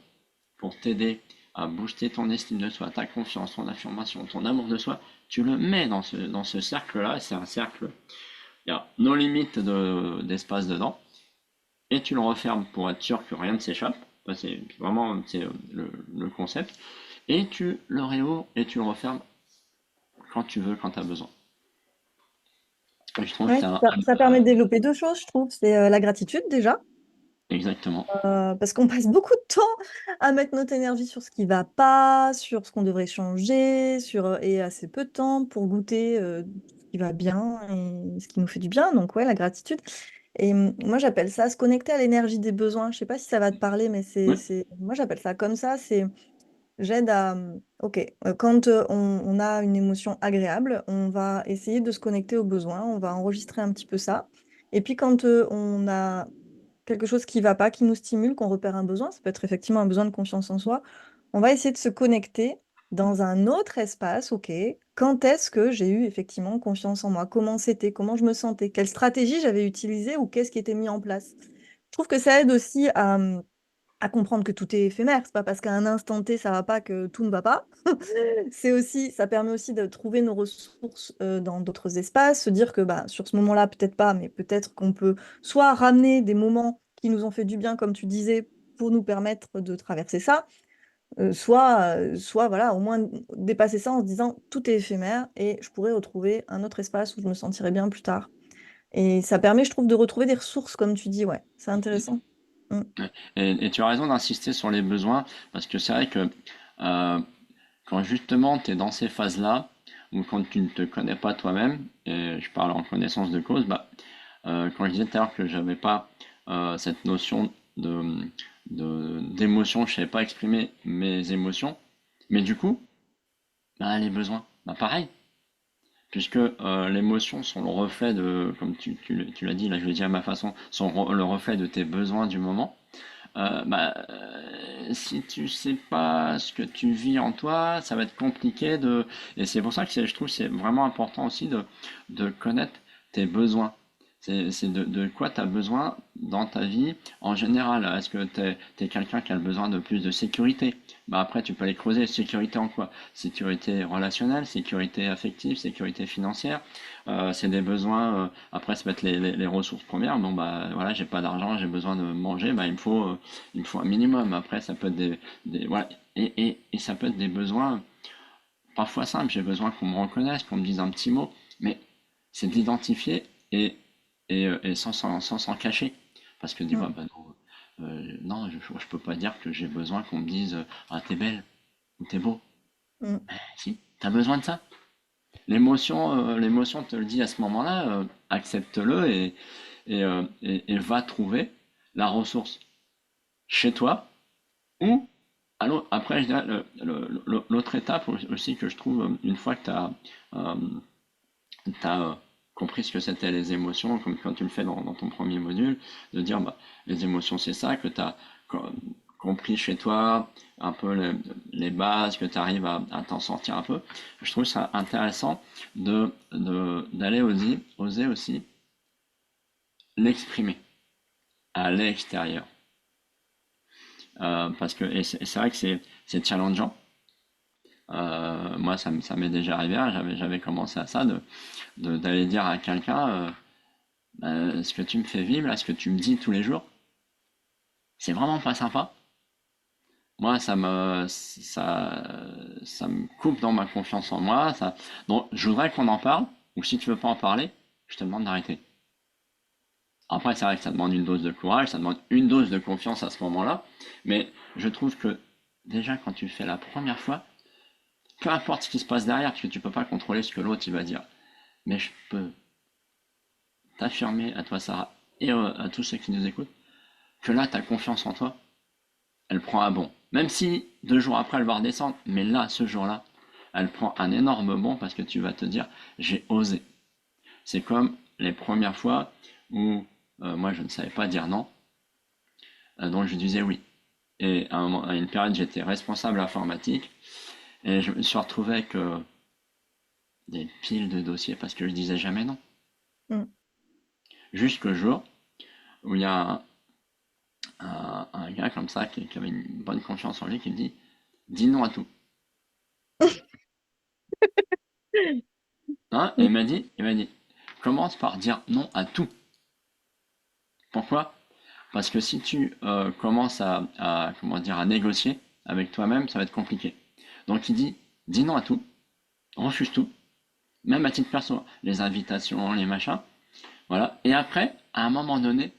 pour t'aider à booster ton estime de soi, ta confiance, ton affirmation, ton amour de soi, tu le mets dans ce cercle-là. C'est un cercle, il y a nos limites d'espace dedans, et tu le refermes pour être sûr que rien ne s'échappe. C'est vraiment le concept. Et tu le réouvres et tu le refermes quand tu veux, quand tu as besoin. Et je trouve que Ouais, c'est ça permet de développer deux choses, je trouve. C'est la gratitude déjà, exactement. parce qu'on passe beaucoup de temps à mettre notre énergie sur ce qui va pas, sur ce qu'on devrait changer, et assez peu de temps pour goûter ce qui va bien et ce qui nous fait du bien. Donc ouais, la gratitude. Et moi, j'appelle ça se connecter à l'énergie des besoins. Je sais pas si ça va te parler, mais Oui, moi, j'appelle ça comme ça. J'aide à, ok, quand on a une émotion agréable, on va essayer de se connecter aux besoins, on va enregistrer un petit peu ça. Et puis quand on a quelque chose qui va pas, qui nous stimule, qu'on repère un besoin, ça peut être effectivement un besoin de confiance en soi, on va essayer de se connecter dans un autre espace, ok, quand est-ce que j'ai eu effectivement confiance en moi, comment c'était, comment je me sentais, quelle stratégie j'avais utilisée ou qu'est-ce qui était mis en place. Je trouve que ça aide aussi à comprendre que tout est éphémère. C'est pas parce qu'à un instant T, ça va pas que tout ne va pas. Ça permet aussi de trouver nos ressources dans d'autres espaces, se dire que bah, sur ce moment-là, peut-être pas, mais peut-être qu'on peut soit ramener des moments qui nous ont fait du bien, comme tu disais, pour nous permettre de traverser ça, soit voilà, au moins dépasser ça en se disant tout est éphémère et je pourrais retrouver un autre espace où je me sentirais bien plus tard. Et ça permet, je trouve, de retrouver des ressources, comme tu dis, ouais, c'est intéressant. Mm. Ouais. Et tu as raison d'insister sur les besoins, parce que c'est vrai que euh, quand justement tu es dans ces phases-là, ou quand tu ne te connais pas toi-même, et je parle en connaissance de cause, bah, quand je disais tout à l'heure que j'avais pas cette notion d'émotion, je savais pas exprimer mes émotions, mais du coup, bah, les besoins, bah, pareil, puisque les émotions sont le reflet de, comme tu l'as dit, là je le dis à ma façon, sont le reflet de tes besoins du moment. Si tu sais pas ce que tu vis en toi, ça va être compliqué de. Et c'est pour ça que je trouve que c'est vraiment important aussi de connaître tes besoins. C'est de quoi tu as besoin dans ta vie en général. Est-ce que tu es quelqu'un qui a le besoin de plus de sécurité? Bah après, tu peux aller creuser. Sécurité en quoi? Sécurité relationnelle, sécurité affective, sécurité financière. C'est des besoins. Après, ça peut être les ressources premières. Bon, bah voilà, j'ai pas d'argent, j'ai besoin de manger. Bah, il me faut un minimum. Après, ça peut être voilà. Et ça peut être des besoins parfois simples. J'ai besoin qu'on me reconnaisse, qu'on me dise un petit mot. Mais c'est d'identifier et sans s'en cacher. Parce que des Mm. fois, bah non, non, je peux pas dire que j'ai besoin qu'on me dise ah, t'es belle ou t'es beau. Mm. Si, t'as besoin de ça. L'émotion te le dit à ce moment-là, accepte-le et va trouver la ressource chez toi ou après, je dirais, l'autre étape aussi que je trouve, une fois que tu as, compris ce que c'était les émotions, comme quand tu le fais dans ton premier module, de dire bah, les émotions c'est ça, que tu as compris chez toi un peu les bases, que tu arrives à t'en sortir un peu. Je trouve ça intéressant d'aller oser aussi l'exprimer à l'extérieur. Parce que, et c'est vrai que c'est challengeant. Moi, ça m'est déjà arrivé, hein, j'avais commencé à ça, d'aller dire à quelqu'un ce que tu me fais vivre, là, ce que tu me dis tous les jours, c'est vraiment pas sympa. Moi, ça me coupe dans ma confiance en moi. Donc, je voudrais qu'on en parle, ou si tu veux pas en parler, je te demande d'arrêter. Après, c'est vrai que ça demande une dose de courage, ça demande une dose de confiance à ce moment-là, mais je trouve que déjà, quand tu le fais la première fois, peu importe ce qui se passe derrière, parce que tu peux pas contrôler ce que l'autre il va dire, mais je peux t'affirmer à toi, Sarah, et à tous ceux qui nous écoutent, que là, ta confiance en toi, elle prend un bond. Même si 2 jours après, elle va redescendre, mais là, ce jour-là, elle prend un énorme bond parce que tu vas te dire, j'ai osé. C'est comme les premières fois où moi, je ne savais pas dire non, donc je disais oui. Et à une période, j'étais responsable informatique et je me suis retrouvé avec des piles de dossiers parce que je disais jamais non. Mm. Jusqu'au jour où il y a un gars comme ça qui avait une bonne confiance en lui qui me dit dis non à tout. Hein, et Mm. il m'a dit commence par dire non à tout. Pourquoi? Parce que si tu commences comment dire, à négocier avec toi-même, ça va être compliqué. Donc il dit dis non à tout, refuse tout, même à titre perso, les invitations, les machins, voilà. Et après, à un moment donné,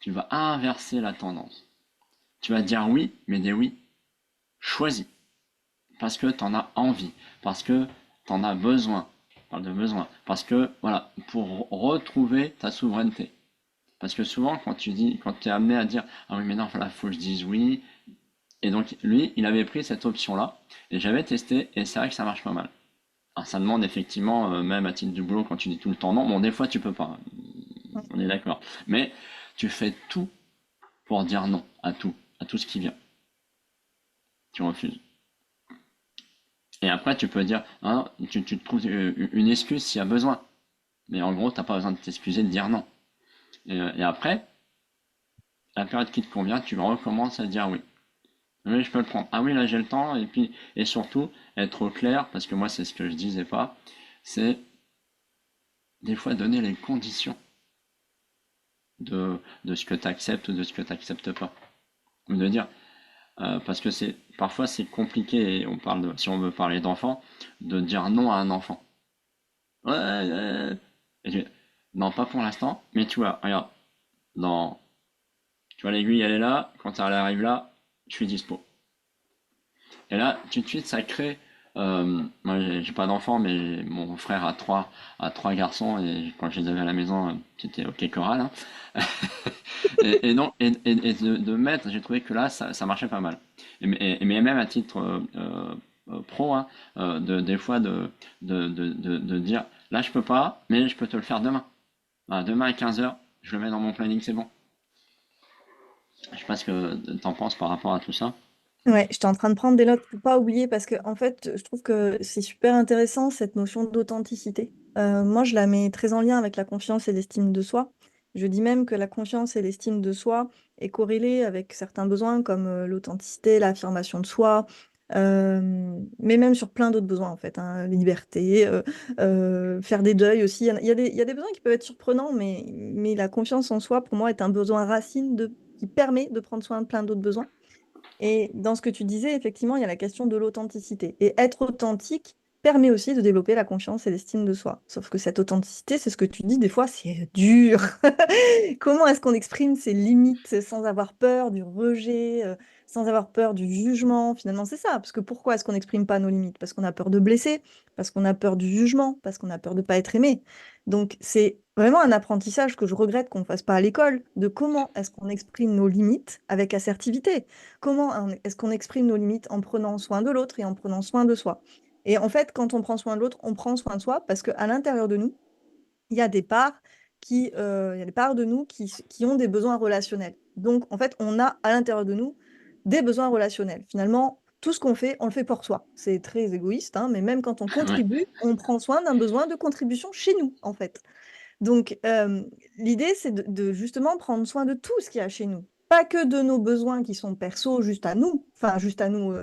tu vas inverser la tendance. Tu vas dire oui, mais des oui choisis. Parce que tu en as envie, parce que tu en as besoin. Je parle de besoin. Parce que, voilà, pour retrouver ta souveraineté. Parce que souvent, quand tu es amené à dire, ah oui, mais non, voilà, faut que je dise oui. Et donc, lui, il avait pris cette option-là, et j'avais testé, et c'est vrai que ça marche pas mal. Alors, ça demande effectivement, même à titre du boulot, quand tu dis tout le temps non, bon, des fois, tu peux pas, hein, on est d'accord. Mais tu fais tout pour dire non à tout ce qui vient. Tu refuses. Et après, tu peux dire, hein, tu te trouves une excuse s'il y a besoin. Mais en gros, t'as pas besoin de t'excuser de dire non. Et après, la période qui te convient, tu recommences à dire oui. Oui, je peux le prendre. Ah oui, là j'ai le temps. Et puis, et surtout, être au clair, parce que moi c'est ce que je disais pas, c'est des fois donner les conditions de ce que tu acceptes ou de ce que tu n'acceptes pas. Ou de dire, parce que parfois c'est compliqué, et si on veut parler d'enfant, de dire non à un enfant. Ouais, et non, pas pour l'instant, mais tu vois, regarde, dans, tu vois, l'aiguille elle est là, quand elle arrive là, je suis dispo. Et là, tout de suite, ça crée. Moi, j'ai pas d'enfant, mais mon frère a trois garçons, et quand je les avais à la maison, c'était OK choral, hein. Et donc, et de mettre, j'ai trouvé que là, ça marchait pas mal. Mais même à titre pro, hein, des fois, de dire, là, je peux pas, mais je peux te le faire demain. Voilà, demain à 15 heures, je le mets dans mon planning, c'est bon. Je sais pas ce que t'en penses par rapport à tout ça. Ouais, j'étais en train de prendre des notes pour pas oublier parce que en fait, je trouve que c'est super intéressant cette notion d'authenticité. Moi, je la mets très en lien avec la confiance et l'estime de soi. Je dis même que la confiance et l'estime de soi est corrélée avec certains besoins comme l'authenticité, l'affirmation de soi, mais même sur plein d'autres besoins en fait, hein, liberté, faire des deuils aussi. Il y a des besoins qui peuvent être surprenants, mais la confiance en soi, pour moi, est un besoin racine qui permet de prendre soin de plein d'autres besoins. Et dans ce que tu disais, effectivement, il y a la question de l'authenticité. Et être authentique permet aussi de développer la confiance et l'estime de soi. Sauf que cette authenticité, c'est ce que tu dis, des fois, c'est dur. Comment est-ce qu'on exprime ses limites sans avoir peur du rejet, sans avoir peur du jugement? Finalement, c'est ça. Parce que pourquoi est-ce qu'on n'exprime pas nos limites? Parce qu'on a peur de blesser, parce qu'on a peur du jugement, parce qu'on a peur de ne pas être aimé. Donc, c'est vraiment un apprentissage que je regrette qu'on ne fasse pas à l'école, de comment est-ce qu'on exprime nos limites avec assertivité. Comment est-ce qu'on exprime nos limites en prenant soin de l'autre et en prenant soin de soi? Et en fait, quand on prend soin de l'autre, on prend soin de soi parce qu'à l'intérieur de nous, il y a des parts il y a des parts de nous qui ont des besoins relationnels. Donc, en fait, on a à l'intérieur de nous des besoins relationnels. Finalement, tout ce qu'on fait, on le fait pour soi. C'est très égoïste, hein, mais même quand on Ouais. contribue, on prend soin d'un besoin de contribution chez nous, en fait. Donc, l'idée, c'est de justement prendre soin de tout ce qu'il y a chez nous. Pas que de nos besoins qui sont perso, juste à nous, enfin, juste à nous,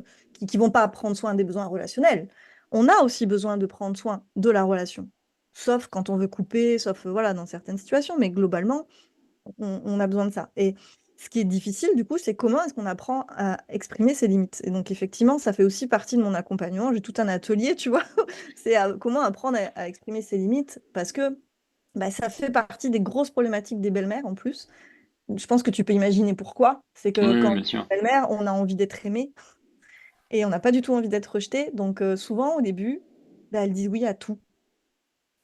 qui vont pas prendre soin des besoins relationnels. On a aussi besoin de prendre soin de la relation. Sauf quand on veut couper, sauf, voilà, dans certaines situations, mais globalement, on a besoin de ça. Et ce qui est difficile, du coup, c'est comment est-ce qu'on apprend à exprimer ses limites. Et donc, effectivement, ça fait aussi partie de mon accompagnement. J'ai tout un atelier, tu vois? C'est comment apprendre à exprimer ses limites parce que bah, ça fait partie des grosses problématiques des belles-mères en plus. Je pense que tu peux imaginer pourquoi. C'est Oui, que oui, quand bien on sûr. est belle-mère, on a envie d'être aimée et on n'a pas du tout envie d'être rejeté. Donc souvent au début, bah, elles disent oui à tout,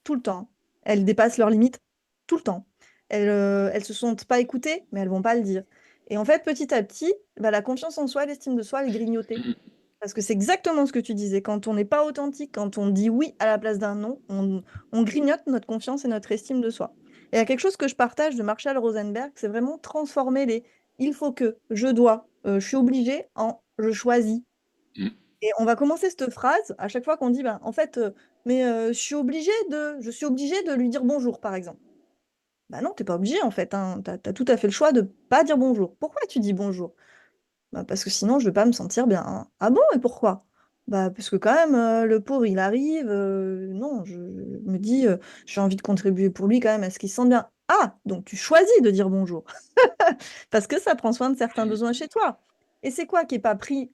tout le temps. Elles dépassent leurs limites tout le temps. Elles se sentent pas écoutées, mais elles vont pas le dire. Et en fait, petit à petit, bah, la confiance en soi, l'estime de soi, elle est grignotée. Parce que c'est exactement ce que tu disais. Quand on n'est pas authentique, quand on dit oui à la place d'un non, on grignote notre confiance et notre estime de soi. Et il y a quelque chose que je partage de Marshall Rosenberg, c'est vraiment transformer les il faut que, je dois, je suis obligé en je choisis. Mm. Et on va commencer cette phrase à chaque fois qu'on dit, ben, en fait, mais je suis obligé de lui dire bonjour, par exemple. Bah non, t'es pas obligé en fait, hein. T'as tout à fait le choix de pas dire bonjour. Pourquoi tu dis bonjour? Bah, parce que sinon, je vais pas me sentir bien, hein. Ah bon, et pourquoi? Bah, parce que quand même, le pauvre, il arrive, non, je me dis, j'ai envie de contribuer pour lui quand même à ce qu'il se sente bien. Ah, donc tu choisis de dire bonjour, parce que ça prend soin de certains besoins chez toi. Et c'est quoi qui est pas pris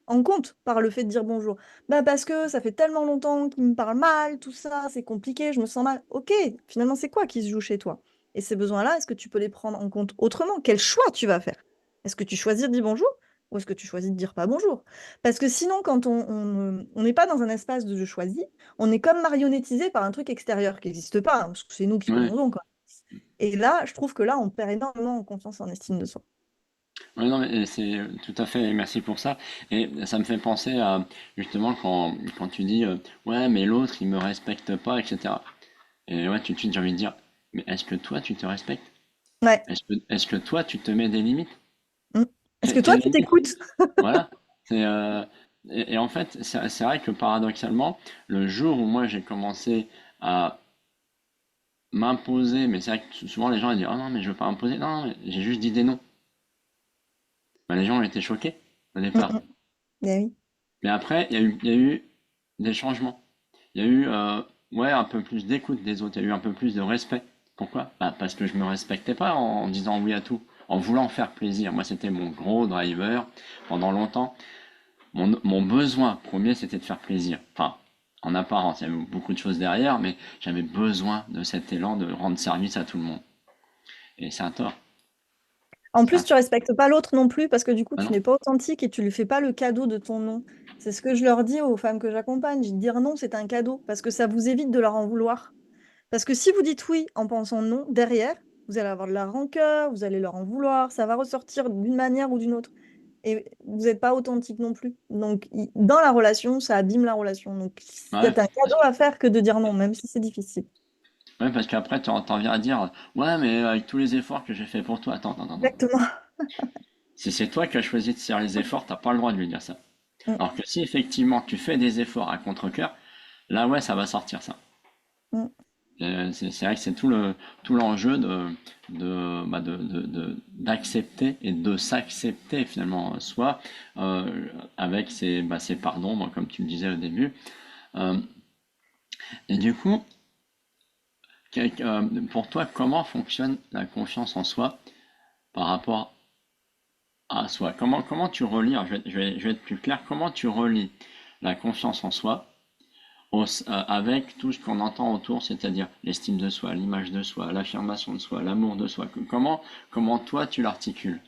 en compte par le fait de dire bonjour? Bah, parce que ça fait tellement longtemps qu'il me parle mal, tout ça, c'est compliqué, je me sens mal. Ok, finalement, c'est quoi qui se joue chez toi? Et ces besoins-là, est-ce que tu peux les prendre en compte autrement? Quel choix tu vas faire? Est-ce que tu choisis de dire bonjour ou est-ce que tu choisis de dire pas bonjour? Parce que sinon, quand on n'est pas dans un espace de je choisis, on est comme marionnettisé par un truc extérieur qui n'existe pas, hein, parce que c'est nous qui Ouais. commandons, quoi. Et là, je trouve que là, on perd énormément en confiance et en estime de soi. Ouais, non, mais c'est tout à fait, merci pour ça. Et ça me fait penser à justement quand tu dis ouais, mais l'autre il me respecte pas, etc. Et ouais, tout de suite j'ai envie de dire, mais est-ce que toi tu te respectes? Ouais. Est-ce que toi tu te mets des limites? Mm. Est-ce que toi, Quelles tu limites? t'écoutes? Voilà. C'est et en fait, c'est vrai que paradoxalement, le jour où moi j'ai commencé à m'imposer, mais c'est vrai que souvent les gens ils disent, oh non, mais je veux pas imposer. Non, mais j'ai juste dit des noms. bah, les gens ont été choqués au Mm, départ. mm. Ben oui. Mais après, il y a eu des changements. Il y a eu ouais, un peu plus d'écoute des autres, il y a eu un peu plus de respect. Pourquoi? Bah, parce que je me respectais pas en disant oui à tout, en voulant faire plaisir. Moi, c'était mon gros driver pendant longtemps. Mon besoin premier, c'était de faire plaisir. Enfin, en apparence, il y avait beaucoup de choses derrière, mais j'avais besoin de cet élan de rendre service à tout le monde. Et c'est un tort. En C'est plus, un tu tort. respectes pas l'autre non plus parce que du coup, Ah tu non? n'es pas authentique et tu lui fais pas le cadeau de ton nom. C'est ce que je leur dis aux femmes que j'accompagne. Je dis dire non, c'est un cadeau parce que ça vous évite de leur en vouloir. Parce que si vous dites oui en pensant non, derrière, vous allez avoir de la rancœur, vous allez leur en vouloir, ça va ressortir d'une manière ou d'une autre. Et vous n'êtes pas authentique non plus. Donc, dans la relation, ça abîme la relation. Donc, Ouais, c'est un cadeau à faire que de dire non, même si c'est difficile. ouais, parce qu'après, t'en viens à dire, ouais, mais avec tous les efforts que j'ai fait pour toi, attends, attends, attends, attends. Exactement. Si c'est toi qui as choisi de faire les efforts, t'as pas le droit de lui dire ça. Mm, Alors que si effectivement tu fais des efforts à contre-cœur, là ouais, ça va sortir ça. mm. C'est vrai que c'est tout l'enjeu d'accepter et de s'accepter finalement soi avec ses pardons, moi, comme tu le disais au début. Euh, et du coup, pour toi, comment fonctionne la confiance en soi par rapport à soi? Comment tu relis, alors je vais être plus clair, comment tu relis la confiance en soi avec tout ce qu'on entend autour, c'est-à-dire l'estime de soi, l'image de soi, l'affirmation de soi, l'amour de soi. Comment toi tu l'articules?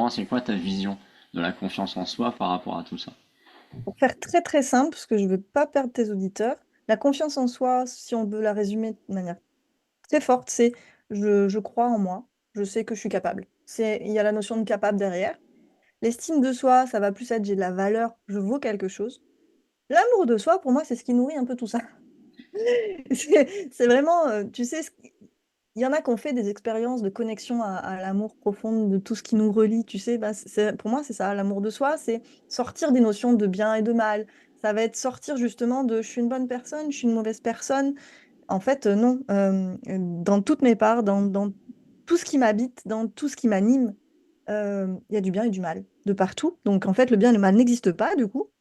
C'est quoi ta vision de la confiance en soi par rapport à tout ça? Pour faire très très simple, parce que je ne veux pas perdre tes auditeurs, la confiance en soi, si on veut la résumer de manière très forte, c'est je crois en moi, je sais que je suis capable. Il y a la notion de capable derrière. L'estime de soi, ça va plus être j'ai de la valeur, je vaux quelque chose. L'amour de soi, pour moi, c'est ce qui nourrit un peu tout ça. C'est vraiment, tu sais, il y en a qui ont fait des expériences de connexion à l'amour profond de tout ce qui nous relie, tu sais, bah, pour moi, c'est ça, l'amour de soi, c'est sortir des notions de bien et de mal. Ça va être sortir justement de je suis une bonne personne, je suis une mauvaise personne. En fait, non. Dans toutes mes parts, dans tout ce qui m'habite, dans tout ce qui m'anime, il y a du bien et du mal, de partout. Donc, en fait, le bien et le mal n'existent pas, du coup.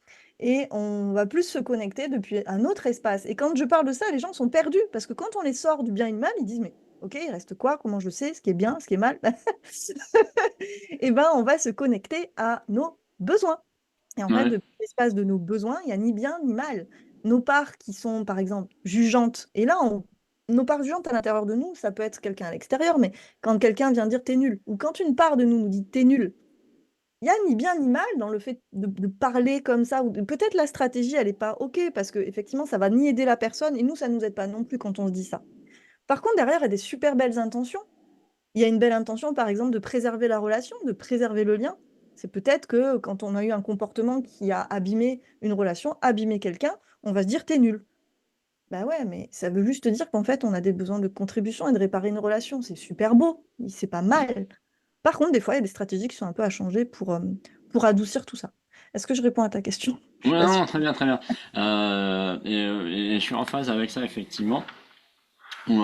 Et on va plus se connecter depuis un autre espace. Et quand je parle de ça, les gens sont perdus, parce que quand on les sort du bien et du mal, ils disent, mais ok, il reste quoi? Comment je sais ce qui est bien, ce qui est mal? Et ben, on va se connecter à nos besoins. Et en fait, Ouais, depuis l'espace de nos besoins, il n'y a ni bien ni mal. Nos parts qui sont, par exemple, jugeantes, et là, nos parts jugeantes à l'intérieur de nous, ça peut être quelqu'un à l'extérieur, mais quand quelqu'un vient dire t'es nul, ou quand une part de nous nous dit t'es nul, il n'y a ni bien ni mal dans le fait de parler comme ça, ou peut-être la stratégie, elle n'est pas OK, parce qu'effectivement, ça va ni aider la personne, et nous, ça ne nous aide pas non plus quand on se dit ça. Par contre, derrière, il y a des super belles intentions. Il y a une belle intention, par exemple, de préserver la relation, de préserver le lien. C'est peut-être que quand on a eu un comportement qui a abîmé une relation, abîmé quelqu'un, on va se dire t'es nul. Bah ouais, mais ça veut juste dire qu'en fait, on a des besoins de contribution et de réparer une relation. C'est super beau, c'est pas mal. Par contre, des fois, il y a des stratégies qui sont un peu à changer pour adoucir tout ça. Est-ce que je réponds à ta question? Je suis ouais, pas non, sûre. très bien, très bien. Et je suis en phase avec ça effectivement. Ou,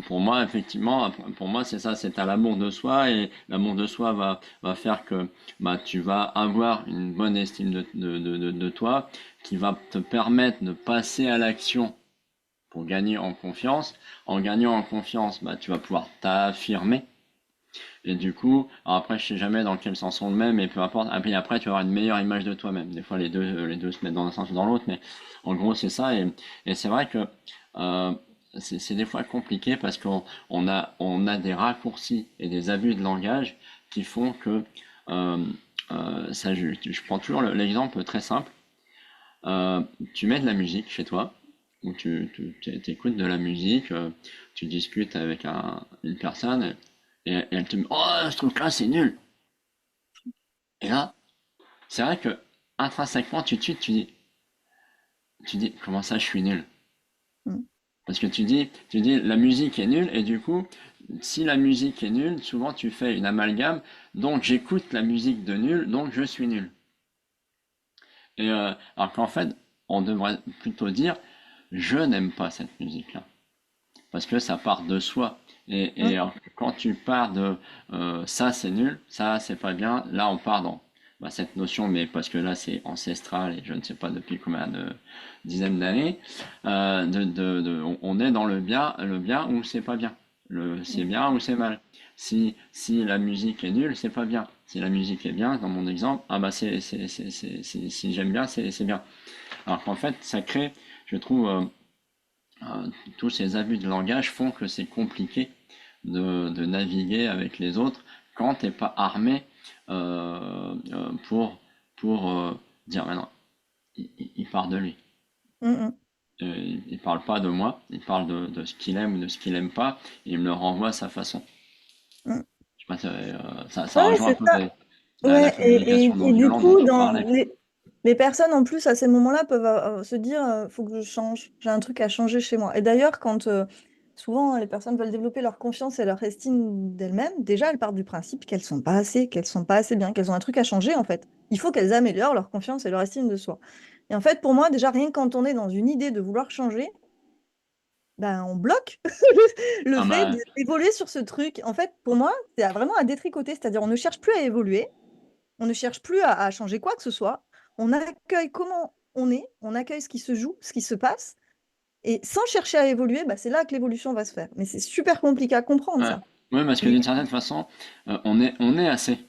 pour moi, effectivement, pour moi, c'est ça, c'est à l'amour de soi et l'amour de soi va faire que bah, tu vas avoir une bonne estime de toi qui va te permettre de passer à l'action pour gagner en confiance. En gagnant en confiance, bah, tu vas pouvoir t'affirmer. Et du coup, alors après, je sais jamais dans quel sens on le met, mais peu importe. Et puis après, tu vas avoir une meilleure image de toi-même. Des fois, les deux se mettent dans un sens ou dans l'autre, mais en gros, c'est ça. Et c'est vrai que euh, c'est des fois compliqué parce qu'on a des raccourcis et des abus de langage qui font que euh, ça, je prends toujours l'exemple très simple. Euh, Tu mets de la musique chez toi, ou tu écoutes de la musique, tu discutes avec une personne, et elle te dit, oh, je trouve que là, c'est nul. Et là, c'est vrai que intrinsèquement, tu dis, comment ça, je suis nul? Mm. Parce que tu dis, la musique est nulle, et du coup, si la musique est nulle, souvent tu fais une amalgame, donc j'écoute la musique de nul, donc je suis nul. Alors qu'en fait, on devrait plutôt dire, je n'aime pas cette musique-là. Parce que ça part de soi. Et Mm, alors, quand tu pars de ça c'est nul, ça c'est pas bien, là on part dans cette notion, mais parce que là c'est ancestral et je ne sais pas depuis combien de dizaines d'années, on est dans le bien ou c'est pas bien, c'est mm, bien ou c'est mal. Si la musique est nulle, c'est pas bien. Si la musique est bien, dans mon exemple, ah bah si j'aime bien, c'est bien. Alors qu'en fait, ça crée, je trouve, euh, tous ces abus de langage font que c'est compliqué de naviguer avec les autres quand t'es pas armé pour dire maintenant il parle de lui. mm, mm. Il parle pas de moi, il parle de ce qu'il aime ou de ce qu'il aime pas, et il me le renvoie à sa façon. Mm. Je sais pas, ça Ouais, rejoint un c'est peu ça. la Ouais, communication non et du violente dont coup, tu parlais. les personnes en plus à ces moments-là peuvent se dire faut que je change, j'ai un truc à changer chez moi. Et d'ailleurs, quand souvent les personnes veulent développer leur confiance et leur estime d'elles-mêmes, déjà elles partent du principe qu'elles sont pas assez bien, qu'elles ont un truc à changer en fait. Il faut qu'elles améliorent leur confiance et leur estime de soi. Et en fait, pour moi, déjà rien que quand on est dans une idée de vouloir changer, ben, on bloque le Ah fait bah d'évoluer sur ce truc. En fait, pour moi, c'est vraiment à détricoter, c'est-à-dire on ne cherche plus à évoluer. On ne cherche plus à changer quoi que ce soit. On accueille comment on est, on accueille ce qui se joue, ce qui se passe. Et sans chercher à évoluer, bah, c'est là que l'évolution va se faire. Mais c'est super compliqué à comprendre, ouais. ça. Ouais, parce que Mais d'une certaine façon, on est assez.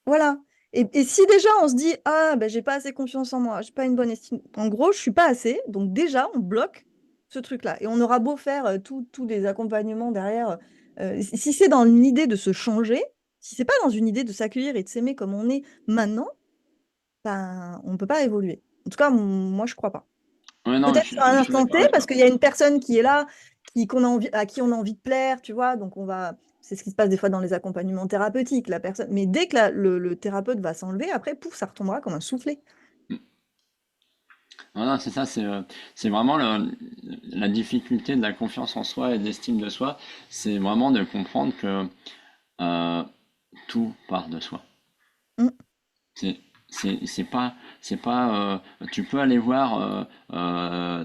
voilà. Et si déjà on se dit, ah, ben, j'ai pas assez confiance en moi, j'ai pas une bonne estime. En gros, je suis pas assez. Donc déjà, on bloque ce truc-là. Et on aura beau faire tous les accompagnements derrière. Si c'est dans une idée de se changer, si c'est pas dans une idée de s'accueillir et de s'aimer comme on est maintenant, ben, on ne peut pas évoluer. En tout cas, moi, je crois pas. Ouais, non, Peut-être sur un je suis instant T, d'accord avec parce toi. qu'il y a une personne qui est là, qu'on a envie, à qui on a envie de plaire, tu vois. Donc, on va. C'est ce qui se passe des fois dans les accompagnements thérapeutiques. La personne. Mais dès que le thérapeute va s'enlever, après, pouf, ça retombera comme un soufflet. Voilà, c'est ça, c'est vraiment la difficulté de la confiance en soi et de l'estime de soi, c'est vraiment de comprendre que euh, tout part de soi. Mm, C'est c'est pas tu peux aller voir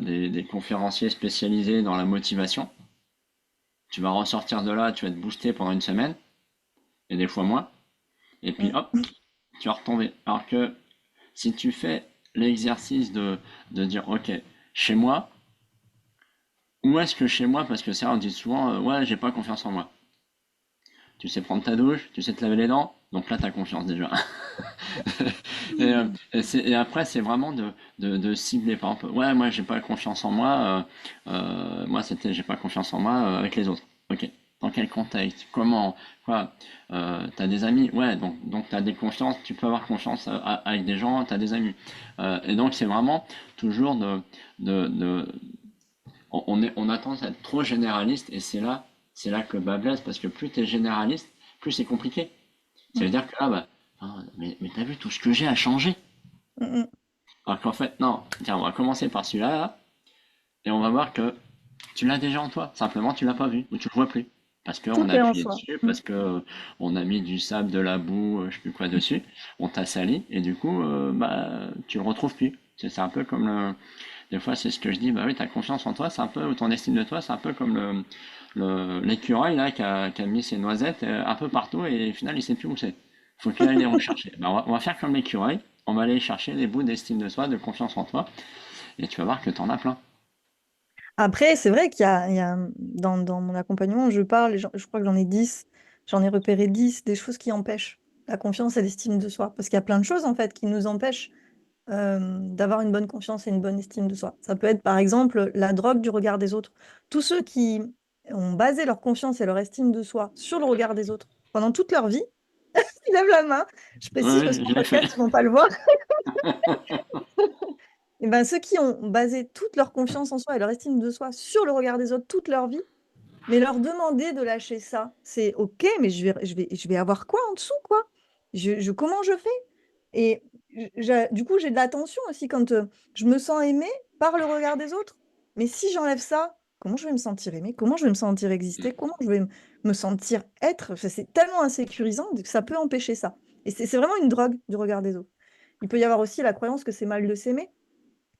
des conférenciers spécialisés dans la motivation, tu vas ressortir de là, tu vas être boosté pendant une semaine, et des fois moins, et puis mm, hop, tu vas retomber. Alors que si tu fais l'exercice de dire ok, chez moi, où est-ce que chez moi, parce que ça on dit souvent, ouais, j'ai pas confiance en moi. Tu sais prendre ta douche, tu sais te laver les dents, donc là t'as confiance déjà. Et après c'est vraiment de cibler, par exemple, ouais, moi j'ai pas confiance en moi, moi c'était j'ai pas confiance en moi avec les autres. Ok. Dans quel contexte? Comment? Quoi? T'as des amis? Ouais, donc t'as des confiances, tu peux avoir confiance avec des gens, t'as des amis. Et donc c'est vraiment toujours de, on a tendance à être trop généraliste et c'est là que le bas blesse parce que plus tu es généraliste, plus c'est compliqué. Ça veut mm, dire que là, mais t'as vu tout ce que j'ai à changer. mm, mm. Alors qu'en fait, non, tiens, on va commencer par celui-là là, et on va voir que tu l'as déjà en toi. Simplement, tu l'as pas vu ou tu le vois plus. Parce qu'on Tout a est en appuyé soi. dessus, Mm. parce que on a mis du sable, de la boue, je sais plus quoi dessus, on t'a sali, et du coup, tu le retrouves plus. C'est un peu comme des fois, c'est ce que je dis, bah oui, ta confiance en toi, c'est un peu, ou ton estime de toi, c'est un peu comme l'écureuil là qui a mis ses noisettes un peu partout et au final, il sait plus où c'est. Faut qu'il aille les rechercher. Bah, on va faire comme l'écureuil, on va aller chercher des bouts d'estime de soi, de confiance en toi, et tu vas voir que t'en as plein. Après, c'est vrai dans mon accompagnement, je parle, je crois que j'en ai 10, j'en ai repéré 10 des choses qui empêchent la confiance et l'estime de soi. Parce qu'il y a plein de choses, en fait, qui nous empêchent d'avoir une bonne confiance et une bonne estime de soi. Ça peut être par exemple la drogue du regard des autres. Tous ceux qui ont basé leur confiance et leur estime de soi sur le regard des autres pendant toute leur vie, ils lèvent la main. Je précise parce Ouais, qu'en je l'ai fait. podcast, ils vont pas le voir. Et ben, ceux qui ont basé toute leur confiance en soi et leur estime de soi sur le regard des autres toute leur vie, mais leur demander de lâcher ça, c'est OK, mais je vais avoir quoi en dessous, quoi? Comment je fais? Et du coup, j'ai de l'attention aussi quand je me sens aimée par le regard des autres. Mais si j'enlève ça, comment je vais me sentir aimée? Comment je vais me sentir exister? Comment je vais me sentir être? Enfin, c'est tellement insécurisant que ça peut empêcher ça. Et c'est vraiment une drogue du regard des autres. Il peut y avoir aussi la croyance que c'est mal de s'aimer.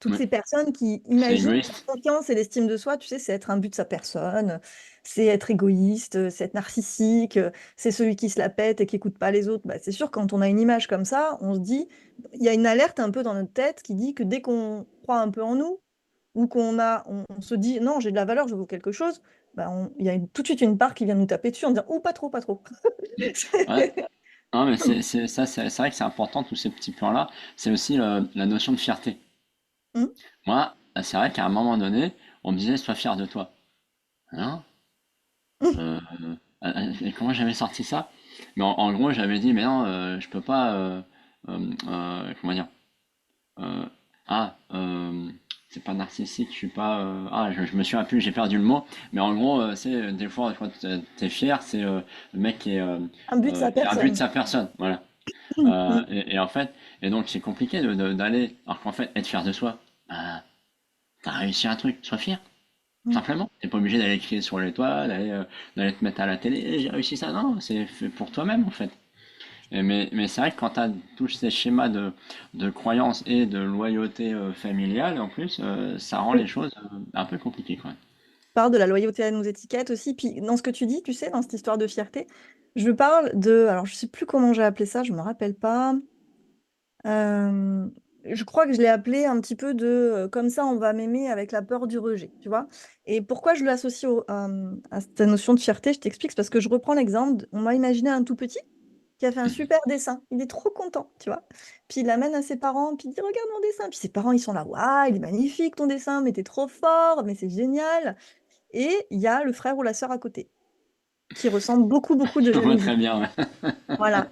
toutes Oui, ces personnes qui c'est imaginent que la égoïste. confiance et l'estime de soi, tu sais, c'est être un but de sa personne, c'est être égoïste, c'est être narcissique, c'est celui qui se la pète et qui écoute pas les autres. Bah, c'est sûr, quand on a une image comme ça, on se dit, il y a une alerte un peu dans notre tête qui dit que dès qu'on croit un peu en nous, ou on se dit, non, j'ai de la valeur, je vaux quelque chose, bah, il y a tout de suite une part qui vient nous taper dessus en disant, oh, pas trop, pas trop. Ouais. Non, mais c'est vrai que c'est important, tous ces petits points-là. C'est aussi la notion de fierté. Hum, Moi, c'est vrai qu'à un moment donné, on me disait, sois fier de toi. Hein? hum, Euh, et comment j'avais sorti ça? Mais en gros, j'avais dit, mais non, je peux pas, comment dire? Euh, ah, c'est pas narcissique, je suis pas. Je me suis un peu, j'ai perdu le mot. Mais en gros, c'est des fois, quand t'es fier, c'est le mec un but de sa qui a un but de personne. sa personne. Voilà. Hum, hum, Et en fait, et donc c'est compliqué d'aller, alors qu'en fait, être fier de soi, bah, t'as réussi un truc, sois fier. hum. Simplement. T'es pas obligé d'aller crier sur les toits, d'aller te mettre à la télé, eh, j'ai réussi ça. Non, c'est fait pour toi-même en fait. Mais c'est vrai que quand tu as tous ces schémas de croyances et de loyauté familiale, en plus, ça rend les Oui. choses un peu compliquées, quoi. Parle de la loyauté à nos étiquettes aussi. Puis dans ce que tu dis, tu sais, dans cette histoire de fierté, je parle de, alors je sais plus comment j'ai appelé ça, je me rappelle pas. Euh, je crois que je l'ai appelé un petit peu de comme ça on va m'aimer avec la peur du rejet, tu vois. Et pourquoi je l'associe à cette notion de fierté, je t'explique, c'est parce que je reprends l'exemple, on m'a imaginé un tout petit qui a fait un super dessin. Il est trop content, tu vois. Puis il l'amène à ses parents, puis il dit, regarde mon dessin. Puis ses parents, ils sont là, waouh, il est magnifique ton dessin, mais t'es trop fort, mais c'est génial. Et il y a le frère ou la sœur à côté, qui ressentent beaucoup, beaucoup de Je vois jalousie. très bien, ouais. Voilà.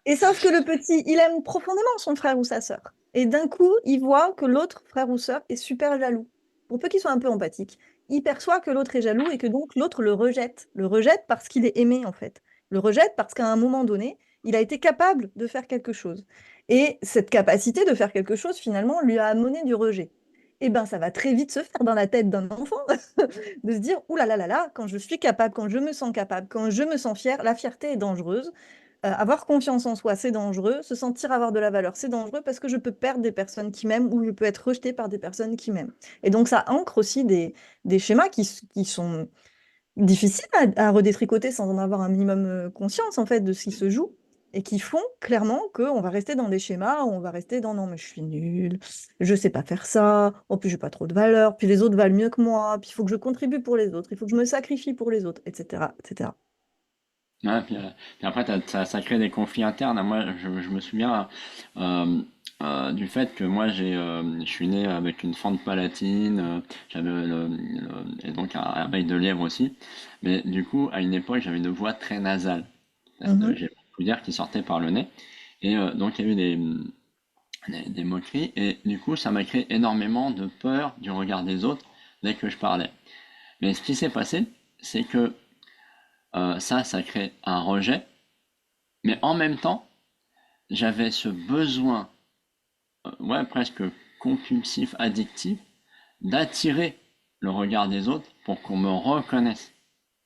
Et sauf que le petit, il aime profondément son frère ou sa sœur. Et d'un coup, il voit que l'autre frère ou sœur est super jaloux. Pour peu qu'il soit un peu empathique, il perçoit que l'autre est jaloux et que donc l'autre le rejette. Le rejette parce qu'il est aimé, en fait. Le rejette parce qu'à un moment donné, il a été capable de faire quelque chose. Et cette capacité de faire quelque chose, finalement, lui a amené du rejet. Eh bien, ça va très vite se faire dans la tête d'un enfant de se dire, ouh là là là là, quand je suis capable, quand je me sens capable, quand je me sens fière, la fierté est dangereuse. Avoir confiance en soi, c'est dangereux. Se sentir avoir de la valeur, c'est dangereux parce que je peux perdre des personnes qui m'aiment ou je peux être rejetée par des personnes qui m'aiment. Et donc, ça ancre aussi des schémas qui sont difficiles à redétricoter sans en avoir un minimum conscience, en fait, de ce qui se joue et qui font clairement qu'on va rester dans des schémas où on va rester dans non, mais je suis nulle, je sais pas faire ça, en plus, j'ai pas trop de valeur, puis les autres valent mieux que moi, puis il faut que je contribue pour les autres, il faut que je me sacrifie pour les autres, etc., etc. Ouais, puis après, ça crée des conflits internes. Moi, je me souviens du fait que moi, je suis né avec une fente palatine, j'avais et donc un bec de lièvre aussi. Mais du coup, à une époque, j'avais une voix très nasale. Mhm, J'ai beaucoup d'air qui sortait par le nez. Et donc, il y a eu des moqueries. Et du coup, ça m'a créé énormément de peur du regard des autres dès que je parlais. Mais ce qui s'est passé, c'est que ça crée un rejet. Mais en même temps, j'avais ce besoin, ouais, presque compulsif, addictif, d'attirer le regard des autres pour qu'on me reconnaisse.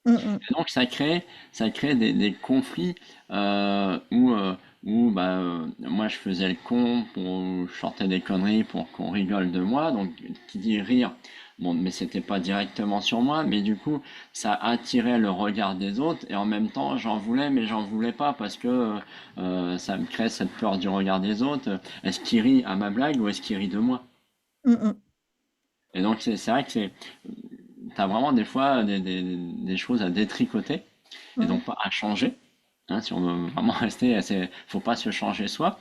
mhm, Et donc ça crée des conflits où bah, moi je faisais le con, je sortais des conneries pour qu'on rigole de moi. Donc qui dit rire, bon, mais c'était pas directement sur moi, mais du coup ça attirait le regard des autres et en même temps j'en voulais, mais j'en voulais pas parce que ça me crée cette peur du regard des autres. Est-ce qu'il rit à ma blague ou est-ce qu'il rit de moi? mhm, Et donc c'est vrai que t'as vraiment des fois des choses à détricoter et mhm. donc pas à changer. Hein, si on veut vraiment rester, faut pas se changer soi.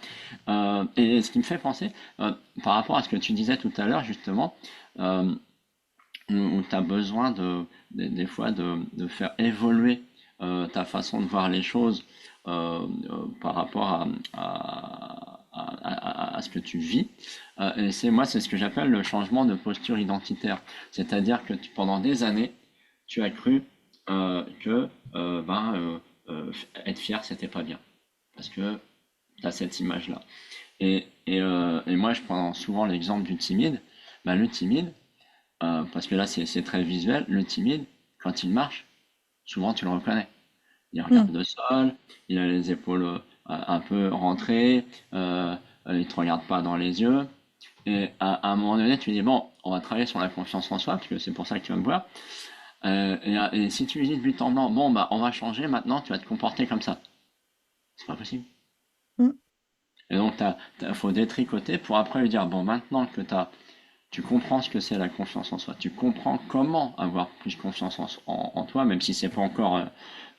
Et ce qui me fait penser, par rapport à ce que tu disais tout à l'heure justement, euh, où tu as besoin des fois de faire évoluer ta façon de voir les choses par rapport à ce que tu vis. Et c'est ce que j'appelle le changement de posture identitaire. C'est-à-dire que pendant des années, tu as cru que être fier, c'était pas bien. Parce que tu as cette image-là. Et moi, je prends souvent l'exemple du timide. Ben, le timide, parce que là c'est très visuel, le timide, quand il marche, souvent tu le reconnais. Il regarde Mhm. le sol, il a les épaules un peu rentrées, il te regarde pas dans les yeux. et à un moment donné, tu dis, bon, on va travailler sur la confiance en soi, parce que c'est pour ça que tu vas me voir. Et si tu lui dis de but en blanc, bon, bah, on va changer, maintenant, tu vas te comporter comme ça. C'est pas possible. Mm. Et donc, faut détricoter pour après lui dire, bon, maintenant que tu comprends ce que c'est la confiance en soi, tu comprends comment avoir plus confiance en toi, même si c'est pas encore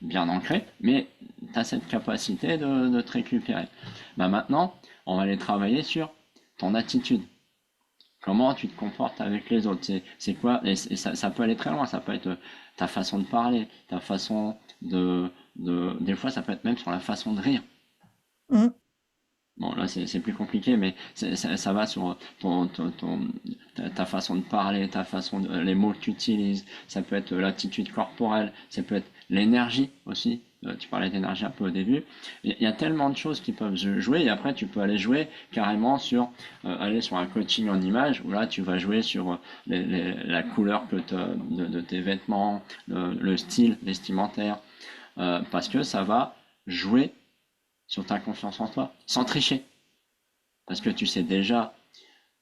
bien ancré, mais tu as cette capacité de te récupérer. Bah maintenant, on va aller travailler sur ton attitude. Comment tu te comportes avec les autres? C'est quoi? Et ça peut aller très loin. Ça peut être ta façon de parler, ta façon des fois, ça peut être même sur la façon de rire. Mm. Bon, là, c'est plus compliqué, mais ça va sur ta façon de parler, les mots que tu utilises. Ça peut être l'attitude corporelle, ça peut être l'énergie aussi. Tu parlais d'énergie un peu au début. Il y a tellement de choses qui peuvent jouer, et après, tu peux aller jouer carrément aller sur un coaching en image, où là, tu vas jouer sur la couleur de tes vêtements, le style vestimentaire, parce que ça va jouer sur ta confiance en toi, sans tricher. Parce que tu sais déjà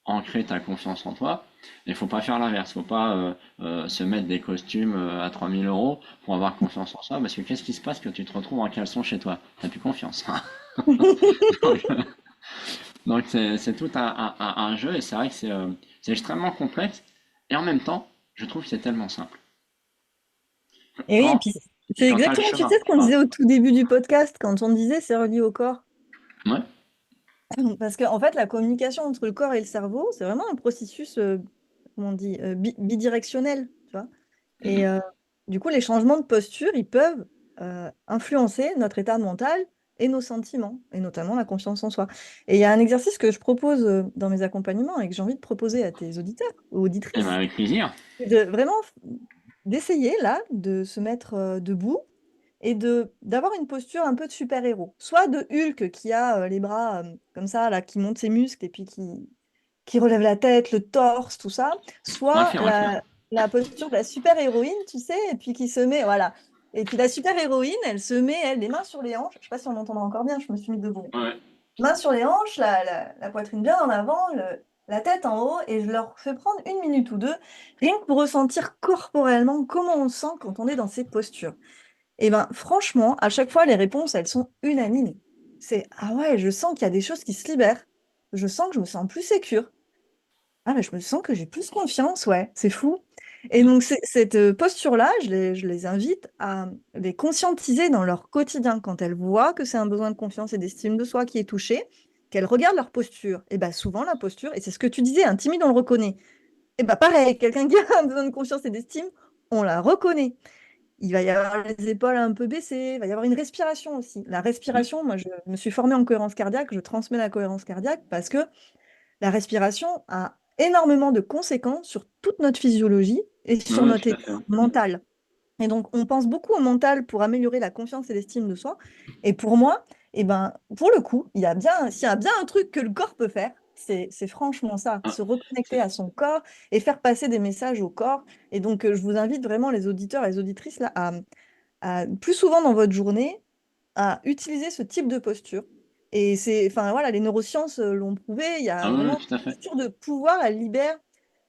ancrer ta confiance en toi. Il ne faut pas faire l'inverse. Il ne faut pas se mettre des costumes à 3000 € pour avoir confiance en soi. Parce que qu'est-ce qui se passe quand tu te retrouves en caleçon chez toi? T'as plus confiance. Donc c'est tout un jeu et c'est vrai que c'est extrêmement complexe. Et en même temps, je trouve que c'est tellement simple. Et oui, et Quand, puis c'est quand tu as le exactement, tu sais, chemin. ce qu'on disait au tout début du podcast, quand on disait c'est relié au corps. Ouais. Parce qu'en fait, la communication entre le corps et le cerveau, c'est vraiment un processus, comment on dit, bidirectionnel, tu vois. Et du coup, les changements de posture, ils peuvent influencer notre état mental et nos sentiments, et notamment la confiance en soi. Et il y a un exercice que je propose dans mes accompagnements et que j'ai envie de proposer à tes auditeurs ou Et ben auditrices, avec plaisir. c'est de vraiment d'essayer là, de se mettre debout et d'avoir une posture un peu de super-héros. Soit de Hulk qui a les bras comme ça, là, qui monte ses muscles et puis qui relève la tête, le torse, tout ça. On va le Soit faire, on va le faire. la posture de la super-héroïne, tu sais, et puis qui se met, voilà. Et puis la super-héroïne, elle se met, elle, les mains sur les hanches. Je sais pas si on entendra encore bien, je me suis mis debout. Ouais. Mains sur les hanches, la poitrine bien en avant, la tête en haut, et je leur fais prendre 1 minute ou deux, rien que pour ressentir corporellement comment on se sent quand on est dans ces postures. Et ben franchement, à chaque fois, les réponses, elles sont unanimes. C'est ah ouais, je sens qu'il y a des choses qui se libèrent. Je sens que je me sens plus sécure. Ah mais je me sens que j'ai plus confiance, ouais, c'est fou. Et donc cette posture-là, je les invite à les conscientiser dans leur quotidien quand elles voient que c'est un besoin de confiance et d'estime de soi qui est touché, qu'elles regardent leur posture. Et ben souvent la posture, et c'est ce que tu disais, un timide on le reconnaît. Et ben pareil, quelqu'un qui a un besoin de confiance et d'estime, on la reconnaît. Il va y avoir les épaules un peu baissées, il va y avoir une respiration aussi. La Mm. respiration, moi je me suis formée en cohérence cardiaque, je transmets la cohérence cardiaque parce que la respiration a énormément de conséquences sur toute notre physiologie et Ouais, sur ouais, notre tout à état fait. Ouais. mental. Et donc, on pense beaucoup au mental pour améliorer la confiance et l'estime de soi. Et pour moi, eh ben, pour le coup, s'il y a bien un truc que le corps peut faire, c'est franchement ça, Ah, se reconnecter c'est- à son corps et faire passer des messages au corps. Et donc, je vous invite vraiment, les auditeurs et les auditrices, là, plus souvent dans votre journée, à utiliser ce type de posture. Et enfin voilà, les neurosciences l'ont prouvé, il y a ah ouais, ouais, vraiment tout à une fait. posture de pouvoir, elle libère,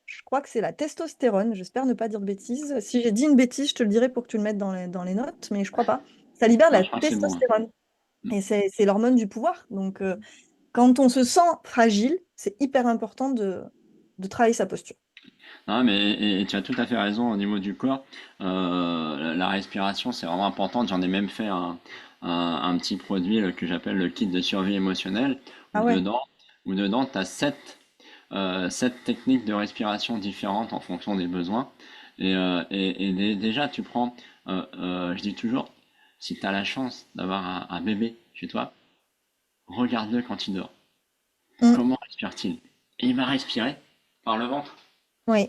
je crois que c'est la testostérone, j'espère ne pas dire de bêtises. Si j'ai dit une bêtise, je te le dirai pour que tu le mettes dans les notes, mais je crois pas. Ça libère Non, la je crois que c'est bon. Ouais. testostérone, et c'est l'hormone du pouvoir. Donc quand on se sent fragile, c'est hyper important de travailler sa posture. Non, mais et tu as tout à fait raison au niveau du corps. La respiration, c'est vraiment important. J'en ai même fait un petit produit que j'appelle le kit de survie émotionnelle, où Ah ouais. dedans, où dedans, tu as sept techniques de respiration différentes en fonction des besoins. Déjà, tu prends, je dis toujours, si tu as la chance d'avoir un bébé chez toi, regarde-le quand il dort. Mm. Comment respire-t-il? Et il va respirer par le ventre. Oui.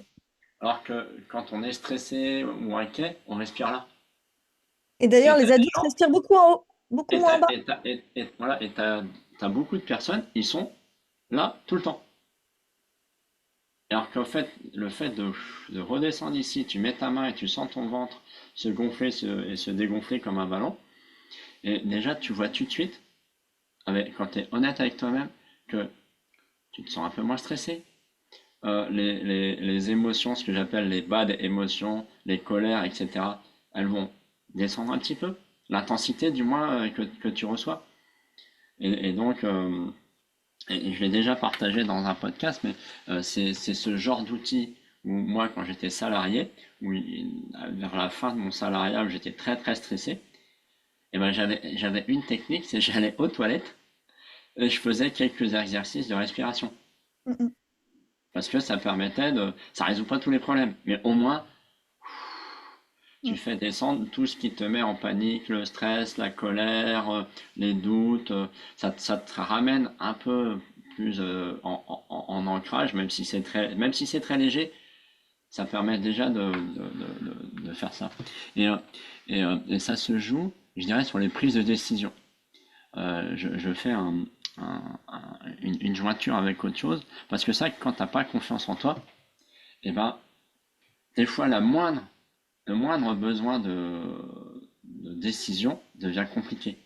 Alors que quand on est stressé ou inquiet, on respire là. Et Et d'ailleurs, t'as les des adultes gens, respirent beaucoup en haut, beaucoup et moins en t'as, bas. et t'as, et voilà, et t'as beaucoup de personnes, ils sont là tout le temps. Alors qu'en fait, le fait de redescendre ici, tu mets ta main et tu sens ton ventre se gonfler et se dégonfler comme un ballon, et déjà tu vois tout de suite, quand tu es honnête avec toi-même, que tu te sens un peu moins stressé, les émotions, ce que j'appelle les bad émotions, les colères, etc., elles vont descendre un petit peu, l'intensité du moins que tu reçois. Et donc, et je l'ai déjà partagé dans un podcast, mais c'est ce genre d'outil où moi, quand j'étais salarié, où vers la fin de mon salariat, où j'étais très très stressé, et ben j'avais une technique, c'est j'allais aux toilettes et je faisais quelques exercices de respiration. Mhm. Parce que ça permettait de. Ça résout pas tous les problèmes, mais au moins tu Mhm. fais descendre tout ce qui te met en panique, le stress, la colère, les doutes. Ça te ramène un peu plus en ancrage, même si c'est très léger, ça permet déjà de faire ça. Et, et ça se joue, je dirais, sur les prises de décision. Je fais une jointure avec autre chose, parce que ça, quand t'as pas confiance en toi, et ben, des fois, le moindre besoin de décision devient compliqué.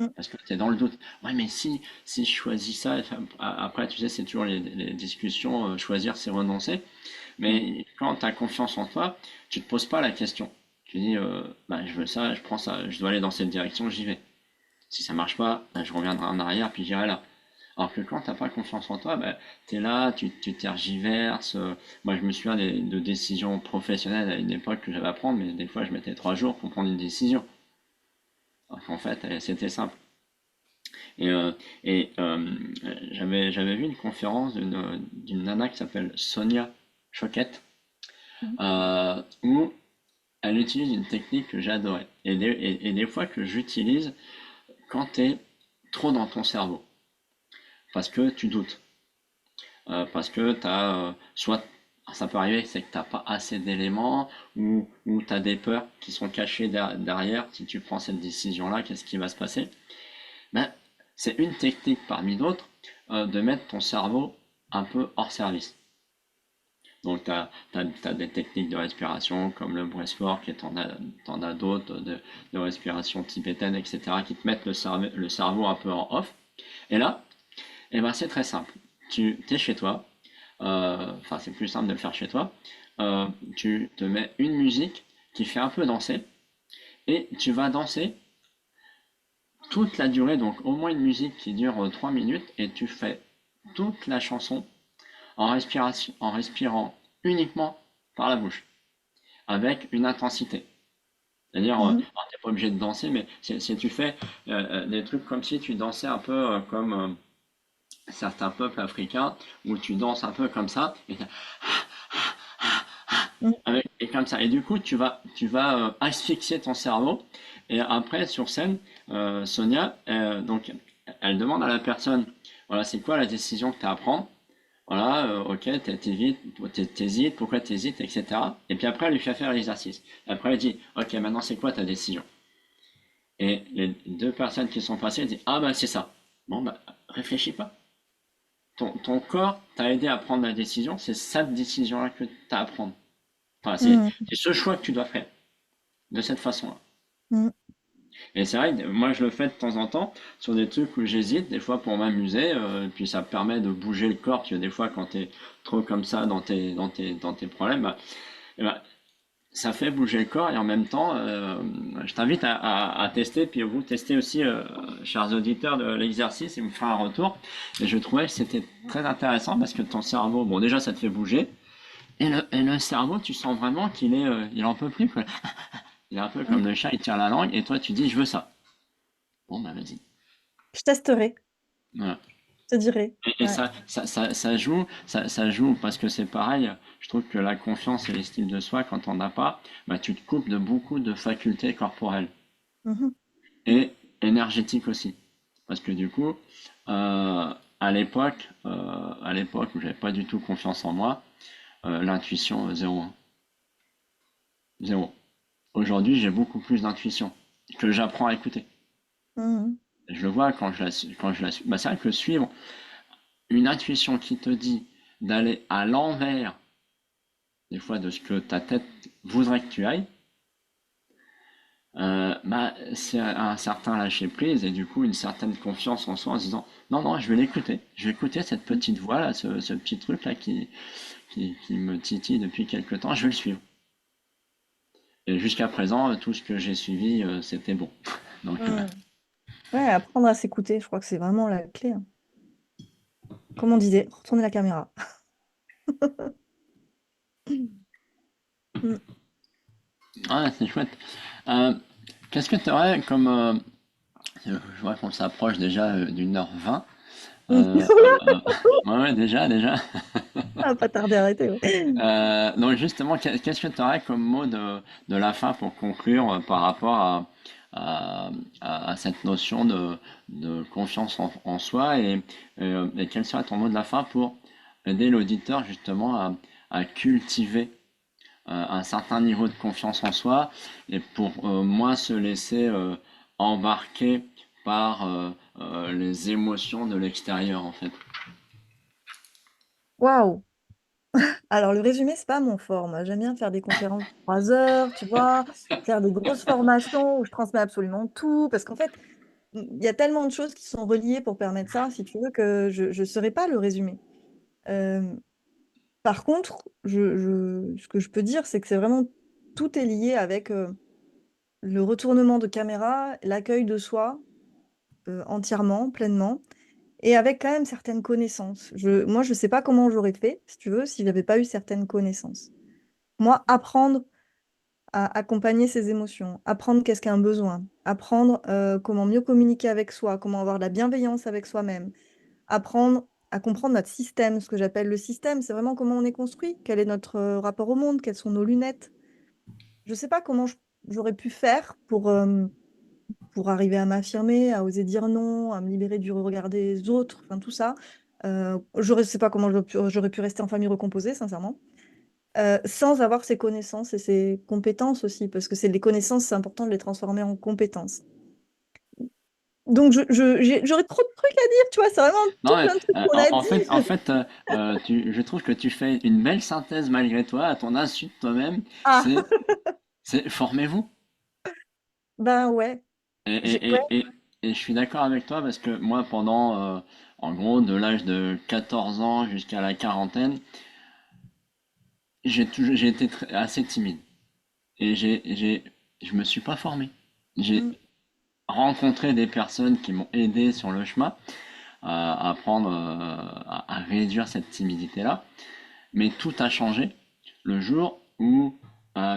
Mhm. Parce que tu es dans le doute. Ouais, mais si je choisis ça, enfin, après, tu sais, c'est toujours les discussions, choisir, c'est renoncer. Mhm. Mais quand tu as confiance en toi, tu te poses pas la question. Tu dis, bah, je veux ça, je prends ça, je dois aller dans cette direction, j'y vais. Si ça marche pas, bah, je reviendrai en arrière, puis j'irai là. Alors que quand t'as pas confiance en toi, bah, tu es là, tu tergiverses. Moi, je me souviens de décisions professionnelles à une époque que j'avais à prendre, mais des fois, je mettais 3 jours pour prendre une décision. Alors qu'en fait, c'était simple. Et, euh, et j'avais vu une conférence d'une nana qui s'appelle Sonia Choquette, Mhm. où elle utilise une technique que j'adorais. Et des fois que j'utilise quand tu es trop dans ton cerveau. Parce que tu doutes. Parce que tu as soit ça peut arriver, c'est que tu n'as pas assez d'éléments ou tu as des peurs qui sont cachées derrière. Si tu prends cette décision-là, qu'est-ce qui va se passer? Ben, c'est une technique parmi d'autres de mettre ton cerveau un peu hors service. Donc, tu as des techniques de respiration comme le breathwork et t'en as d'autres de respiration tibétaine, etc., qui te mettent le cerveau un peu en off. Et là, eh ben, c'est très simple. Tu es chez toi, enfin c'est plus simple de le faire chez toi. Tu te mets une musique qui fait un peu danser et tu vas danser toute la durée, donc au moins une musique qui dure 3 minutes et tu fais toute la chanson en respirant uniquement par la bouche, avec une intensité. C'est-à-dire, Mhm. t'es pas obligé de danser, mais si tu fais des trucs comme si tu dansais un peu comme certains peuples africains, où tu danses un peu comme ça, Mhm. et comme ça. Et du coup, tu vas asphyxier ton cerveau. Et après, sur scène, Sonia, donc, elle demande à la personne, voilà, c'est quoi la décision que tu as à prendre? Voilà, ok, t'hésites, pourquoi t'hésites, etc. Et puis après, elle lui fait faire l'exercice. Après, elle dit, ok, maintenant c'est quoi ta décision? Et les deux personnes qui sont passées disent, ah bah c'est ça. Bon bah, réfléchis pas. Ton corps t'a aidé à prendre la décision, c'est cette décision-là que tu as à prendre. Enfin, Mhm. c'est ce choix que tu dois faire, de cette façon-là. Mhm. Et c'est vrai que moi, je le fais de temps en temps sur des trucs où j'hésite, des fois pour m'amuser, puis ça permet de bouger le corps, parce que des fois, quand tu es trop comme ça dans tes problèmes, eh ben, ça fait bouger le corps et en même temps, je t'invite à tester, puis vous testez aussi, chers auditeurs, de l'exercice et vous faire un retour. Et je trouvais que c'était très intéressant parce que ton cerveau, bon, déjà, ça te fait bouger, et le cerveau, tu sens vraiment il en peut plus, quoi. Il est un peu Mhm. comme le chat, il tire la langue, et toi, tu dis, je veux ça. Bon, bah, vas-y. Je testerai, Voilà. je te dirai. Et Ouais. ça joue parce que c'est pareil. Je trouve que la confiance et l'estime de soi, quand on n'a pas, bah, tu te coupes de beaucoup de facultés corporelles Mhm. et énergétiques aussi. Parce que du coup, à l'époque où j'avais pas du tout confiance en moi, l'intuition, zéro, hein. Zéro. Aujourd'hui, j'ai beaucoup plus d'intuition que j'apprends à écouter. Mhm. Je le vois quand je la suis. Bah, c'est vrai que suivre une intuition qui te dit d'aller à l'envers, des fois, de ce que ta tête voudrait que tu ailles, Bah, c'est un certain lâcher-prise et du coup une certaine confiance en soi en se disant non, non, je vais écouter cette petite voix là, ce petit truc là qui me titille depuis quelque temps, je vais le suivre. Et jusqu'à présent, tout ce que j'ai suivi, c'était bon. Donc, Mm. Ouais, apprendre à s'écouter, je crois que c'est vraiment la clé, hein. Comme on disait, retourner la caméra. Mm. ouais, c'est chouette. Euh, Qu'est-ce que tu aurais comme... je vois qu'on s'approche déjà d'une heure 20. Euh, euh, ouais, ouais, déjà. Ça va pas tarder à arrêter, ouais. Donc justement, qu'est-ce que tu aurais comme mot de la fin pour conclure par rapport à, à cette notion de confiance en soi et quel serait ton mot de la fin pour aider l'auditeur justement à cultiver un certain niveau de confiance en soi et pour moins se laisser embarquer par les émotions de l'extérieur en fait. Waouh! Alors, le résumé, c'est pas mon fort. Moi, j'aime bien faire des conférences de 3 heures, tu vois, faire des grosses formations où je transmets absolument tout. Parce qu'en fait, il y a tellement de choses qui sont reliées pour permettre ça, si tu veux, que je ne saurais pas le résumer. Euh, Par contre, ce que je peux dire, c'est que c'est vraiment tout est lié avec le retournement de caméra, l'accueil de soi entièrement, pleinement, et avec quand même certaines connaissances. Moi, je ne sais pas comment j'aurais fait, si tu veux, si j'avais pas eu certaines connaissances. Moi, apprendre à accompagner ses émotions, apprendre qu'est-ce qu'un besoin, apprendre comment mieux communiquer avec soi, comment avoir de la bienveillance avec soi-même, apprendre à comprendre notre système. Ce que j'appelle le système, c'est vraiment comment on est construit, quel est notre rapport au monde, quelles sont nos lunettes. Je ne sais pas comment j'aurais pu faire pour arriver à m'affirmer, à oser dire non, à me libérer du regard des autres, enfin tout ça. Je ne sais pas comment j'aurais pu rester en famille recomposée, sincèrement. Sans avoir ces connaissances et ces compétences aussi, parce que c'est les connaissances, c'est important de les transformer en compétences. Donc, j'aurais trop de trucs à dire, tu vois, c'est vraiment tout Non, plein de trucs qu'on a en dit. fait je trouve que tu fais une belle synthèse malgré toi, à ton insu de toi-même. Ah, C'est, c'est formez-vous. ben ouais. Et, Ouais. et je suis d'accord avec toi parce que moi, pendant, en gros, de l'âge de 14 ans jusqu'à la quarantaine, j'ai été assez timide. Et je me suis pas formé. J'ai Mm, rencontré des personnes qui m'ont aidé sur le chemin à apprendre à réduire cette timidité-là. Mais tout a changé le jour où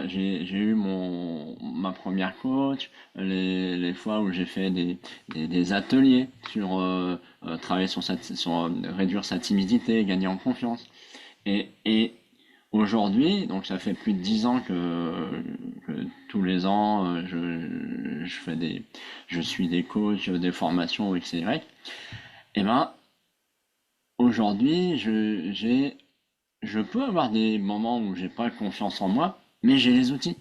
j'ai eu ma première coach, les fois où j'ai fait des ateliers sur travailler sur réduire sa timidité, gagner en confiance. Et aujourd'hui, donc ça fait plus de 10 ans que tous les ans je suis des coachs, des formations X et Y. Et ben aujourd'hui, je peux avoir des moments où j'ai pas confiance en moi, mais j'ai les outils.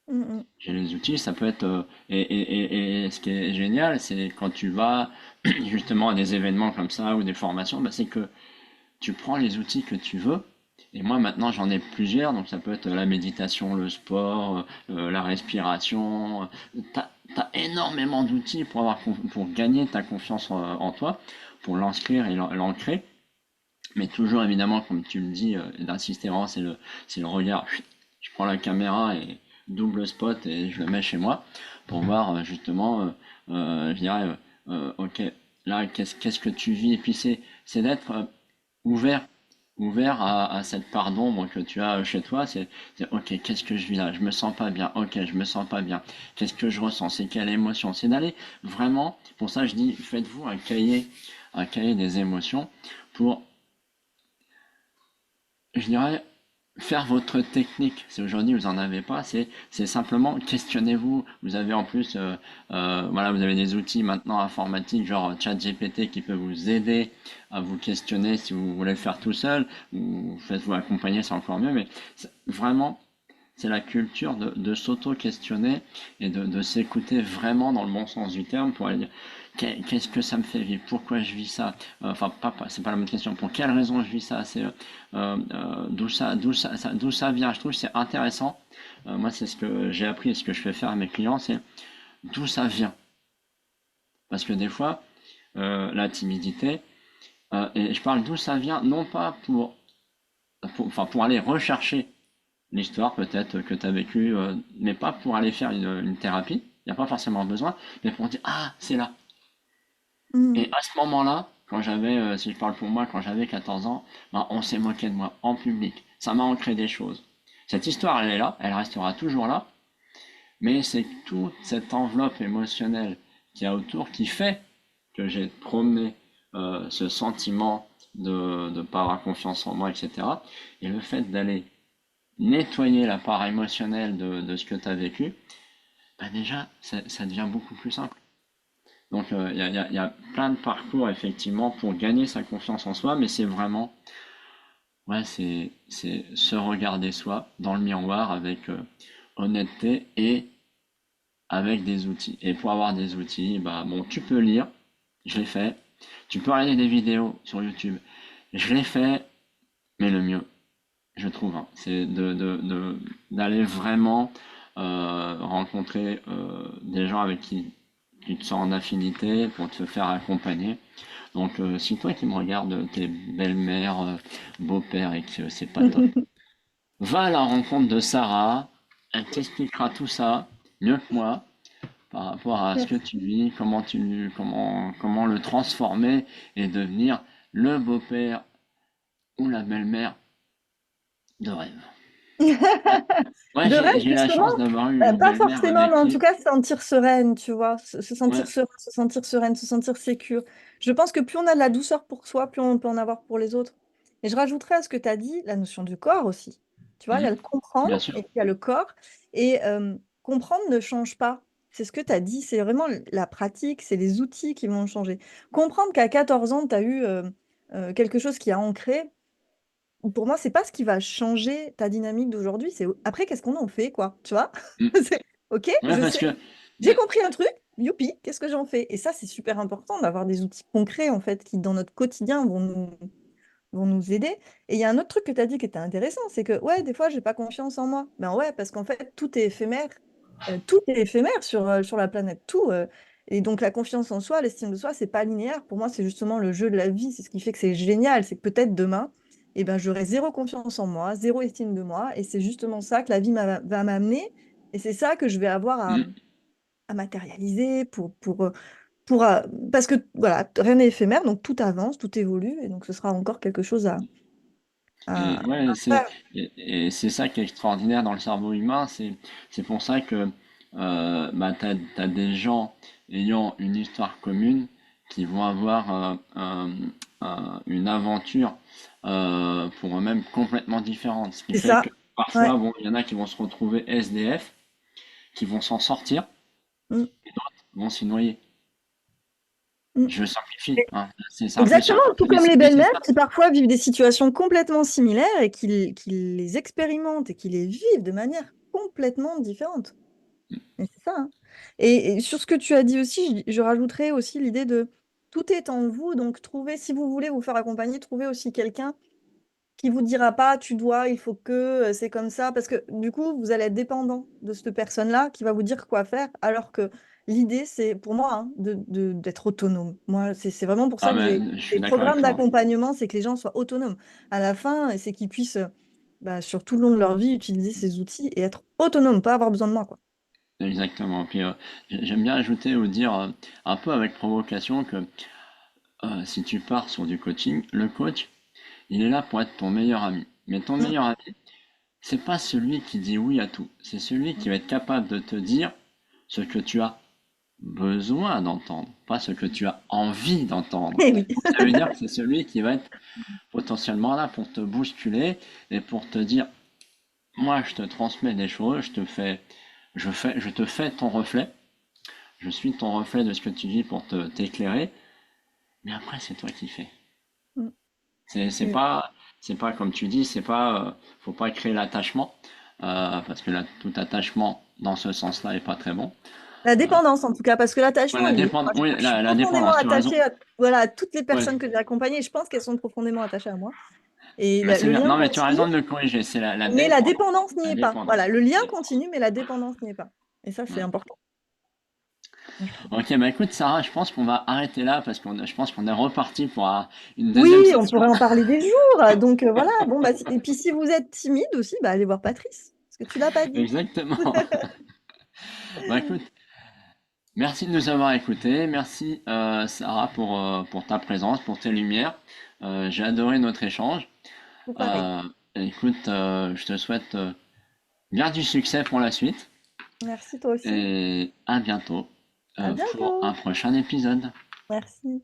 mm, mm, J'ai les outils, ça peut être et ce qui est génial, c'est quand tu vas justement à des événements comme ça ou des formations, bah, c'est que tu prends les outils que tu veux. Et moi maintenant j'en ai plusieurs, donc ça peut être la méditation, le sport, la respiration. T'as énormément d'outils pour pour gagner ta confiance en toi, pour l'inscrire et l'ancrer. Mais toujours évidemment, comme tu le dis, d'insister vraiment, c'est le regard. Je prends la caméra et double spot et je le mets chez moi pour voir justement, je dirais, ok, là, qu'est-ce que tu vis? Et puis c'est d'être ouvert, ouvert à cette part d'ombre que tu as chez toi. Ok, qu'est-ce que je vis là? Je me sens pas bien. Ok, je me sens pas bien. Qu'est-ce que je ressens? C'est quelle émotion? C'est d'aller vraiment, pour ça je dis, faites-vous un cahier des émotions pour, je dirais, faire votre technique. Si aujourd'hui vous en avez pas, c'est simplement questionnez-vous. Vous avez en plus, voilà, vous avez des outils maintenant informatiques genre ChatGPT qui peut vous aider à vous questionner si vous voulez le faire tout seul ou faites-vous accompagner, c'est encore mieux. Mais vraiment, c'est la culture de s'auto-questionner et de s'écouter vraiment dans le bon sens du terme pour aller dire qu'est-ce que ça me fait vivre, pourquoi je vis ça, enfin c'est pas la bonne question, pour quelle raison je vis ça, c'est d'où ça vient. Je trouve que c'est intéressant moi, c'est ce que j'ai appris et ce que je fais faire à mes clients, c'est d'où ça vient. Parce que des fois, la timidité, et je parle d'où ça vient, non pas enfin, pour aller rechercher l'histoire peut-être que tu as vécue, mais pas pour aller faire une thérapie, il n'y a pas forcément besoin, mais pour dire, ah, c'est là. Mm. Et à ce moment-là, quand j'avais, si je parle pour moi, quand j'avais 14 ans, ben, on s'est moqué de moi en public. Ça m'a ancré des choses. Cette histoire, elle est là, elle restera toujours là, mais c'est toute cette enveloppe émotionnelle qu'il y a autour qui fait que j'ai promené ce sentiment de ne pas avoir confiance en moi, etc. Et le fait d'aller nettoyer la part émotionnelle de ce que tu as vécu, bah déjà, ça devient beaucoup plus simple. Donc, il y a plein de parcours, effectivement, pour gagner sa confiance en soi, mais c'est vraiment, ouais, c'est se regarder soi dans le miroir avec honnêteté et avec des outils. Et pour avoir des outils, bah, bon, tu peux lire, je l'ai fait. Tu peux regarder des vidéos sur YouTube, je l'ai fait, mais le mieux, je trouve, hein, c'est d'aller vraiment rencontrer des gens avec qui tu te sens en affinité pour te faire accompagner. Donc, si toi qui me regardes, t'es belle-mère, beau-père et que c'est pas top, va à la rencontre de Sarah, elle t'expliquera tout ça mieux que moi par rapport à ce que tu vis, comment le transformer et devenir le beau-père ou la belle-mère de rêve. Ouais, De rêve, j'ai la justement, chance d'avoir eu une pas belle-mère forcément, mais avec en tout qui, cas, se sentir sereine, tu vois, se sentir ouais, sereine, se sentir sereine, se sentir sécure. Je pense que plus on a de la douceur pour soi, plus on peut en avoir pour les autres. Et je rajouterais à ce que tu as dit la notion du corps aussi. Tu vois, il y a mhm, le comprendre bien et sûr. puis il y a le corps. Et comprendre ne change pas. C'est ce que tu as dit, c'est vraiment la pratique, c'est les outils qui vont changer. Comprendre qu'à 14 ans, tu as eu quelque chose qui a ancré. Pour moi, c'est pas ce qui va changer ta dynamique d'aujourd'hui, c'est après qu'est-ce qu'on en fait, quoi, tu vois? Mm. C'est OK, Ouais, je parce sais, que, j'ai compris un truc, youpi, qu'est-ce que j'en fais? Et ça, c'est super important d'avoir des outils concrets, en fait, qui, dans notre quotidien, vont nous aider. Et il y a un autre truc que tu as dit qui était intéressant, c'est que, ouais, des fois, j'ai pas confiance en moi. Ben ouais, parce qu'en fait, tout est éphémère sur la planète, tout. Et donc, la confiance en soi, l'estime de soi, c'est pas linéaire. Pour moi, c'est justement le jeu de la vie. C'est ce qui fait que c'est génial. C'est que peut-être demain, eh ben, j'aurai zéro confiance en moi, zéro estime de moi. Et c'est justement ça que la vie va m'amener. Et c'est ça que je vais avoir mm, à matérialiser pour, parce que voilà, rien n'est éphémère, donc tout avance, tout évolue. Et donc, ce sera encore quelque chose et à ouais, faire. et c'est ça qui est extraordinaire dans le cerveau humain, c'est pour ça que bah, t'as des gens ayant une histoire commune qui vont avoir une aventure pour eux-mêmes complètement différente. Ce qui C'est fait ça. que parfois, Ouais. bon, il y en a qui vont se retrouver SDF, qui vont s'en sortir, Mm, vont s'y noyer. mm. Je simplifie, hein. C'est un peu Exactement, tout simplifié, comme les mais c'est belles-mères ça. qui parfois vivent des situations complètement similaires et qui les expérimentent et qui les vivent de manière complètement différente. Et c'est ça, hein. Et sur ce que tu as dit aussi, je rajouterais aussi l'idée de tout est en vous, donc trouvez, si vous voulez vous faire accompagner, trouvez aussi quelqu'un qui vous dira pas tu dois, il faut que, c'est comme ça, parce que du coup, vous allez être dépendant de cette personne-là qui va vous dire quoi faire, alors que l'idée, c'est pour moi hein, d'être autonome. Moi, c'est vraiment pour ça Ah que j'ai ben, je des suis d'accord avec programmes toi. d'accompagnement, c'est que les gens soient autonomes. À la fin, c'est qu'ils puissent, bah, sur tout le long de leur vie, utiliser ces outils et être autonomes, pas avoir besoin de moi, quoi. Exactement. Puis j'aime bien ajouter ou dire un peu avec provocation que si tu pars sur du coaching, le coach, il est là pour être ton meilleur ami. Mais ton Mm. meilleur ami, c'est pas celui qui dit oui à tout. C'est celui qui va être capable de te dire ce que tu as besoin d'entendre, pas ce que tu as envie d'entendre. Eh oui. Donc ça veut dire que c'est celui qui va être potentiellement là pour te bousculer et pour te dire, moi je te transmets des choses, je te fais ton reflet. Je suis ton reflet de ce que tu vis pour t'éclairer, mais après c'est toi qui fais. Mm. C'est pas c'est pas comme tu dis, c'est pas faut pas créer l'attachement parce que là, tout attachement dans ce sens-là est pas très bon. La Euh, dépendance, en tout cas, parce que ouais, l'attachement, il est là. Moi, oui, je suis la profondément dépendance, tu as raison. attachée à, voilà, à toutes les Ouais, personnes que j'ai accompagnées. Je pense qu'elles sont profondément attachées à moi. Et Bah, c'est le bien. lien Non, mais tu as continue, raison de me corriger. C'est la mais la dépendance. dépendance n'y La est pas. dépendance. Voilà, le lien La dépendance. continue, mais la dépendance n'y est pas. Et ça, c'est Hmm. important, moi, je trouve. Ok, bah écoute, Sarah, je pense qu'on va arrêter là parce je pense qu'on est reparti pour une Oui, deuxième on session. pourrait en parler des jours. Donc voilà, bon, bah, et puis si vous êtes timide aussi, bah, allez voir Patrice, parce que tu l'as pas dit. Exactement. Bah écoute, merci de nous avoir écoutés. Merci Sarah pour ta présence, pour tes lumières. J'ai adoré notre échange. Tout pareil. Euh, Écoute, je te souhaite bien du succès pour la suite Merci toi aussi. et à bientôt À pour un bientôt. prochain épisode. Merci.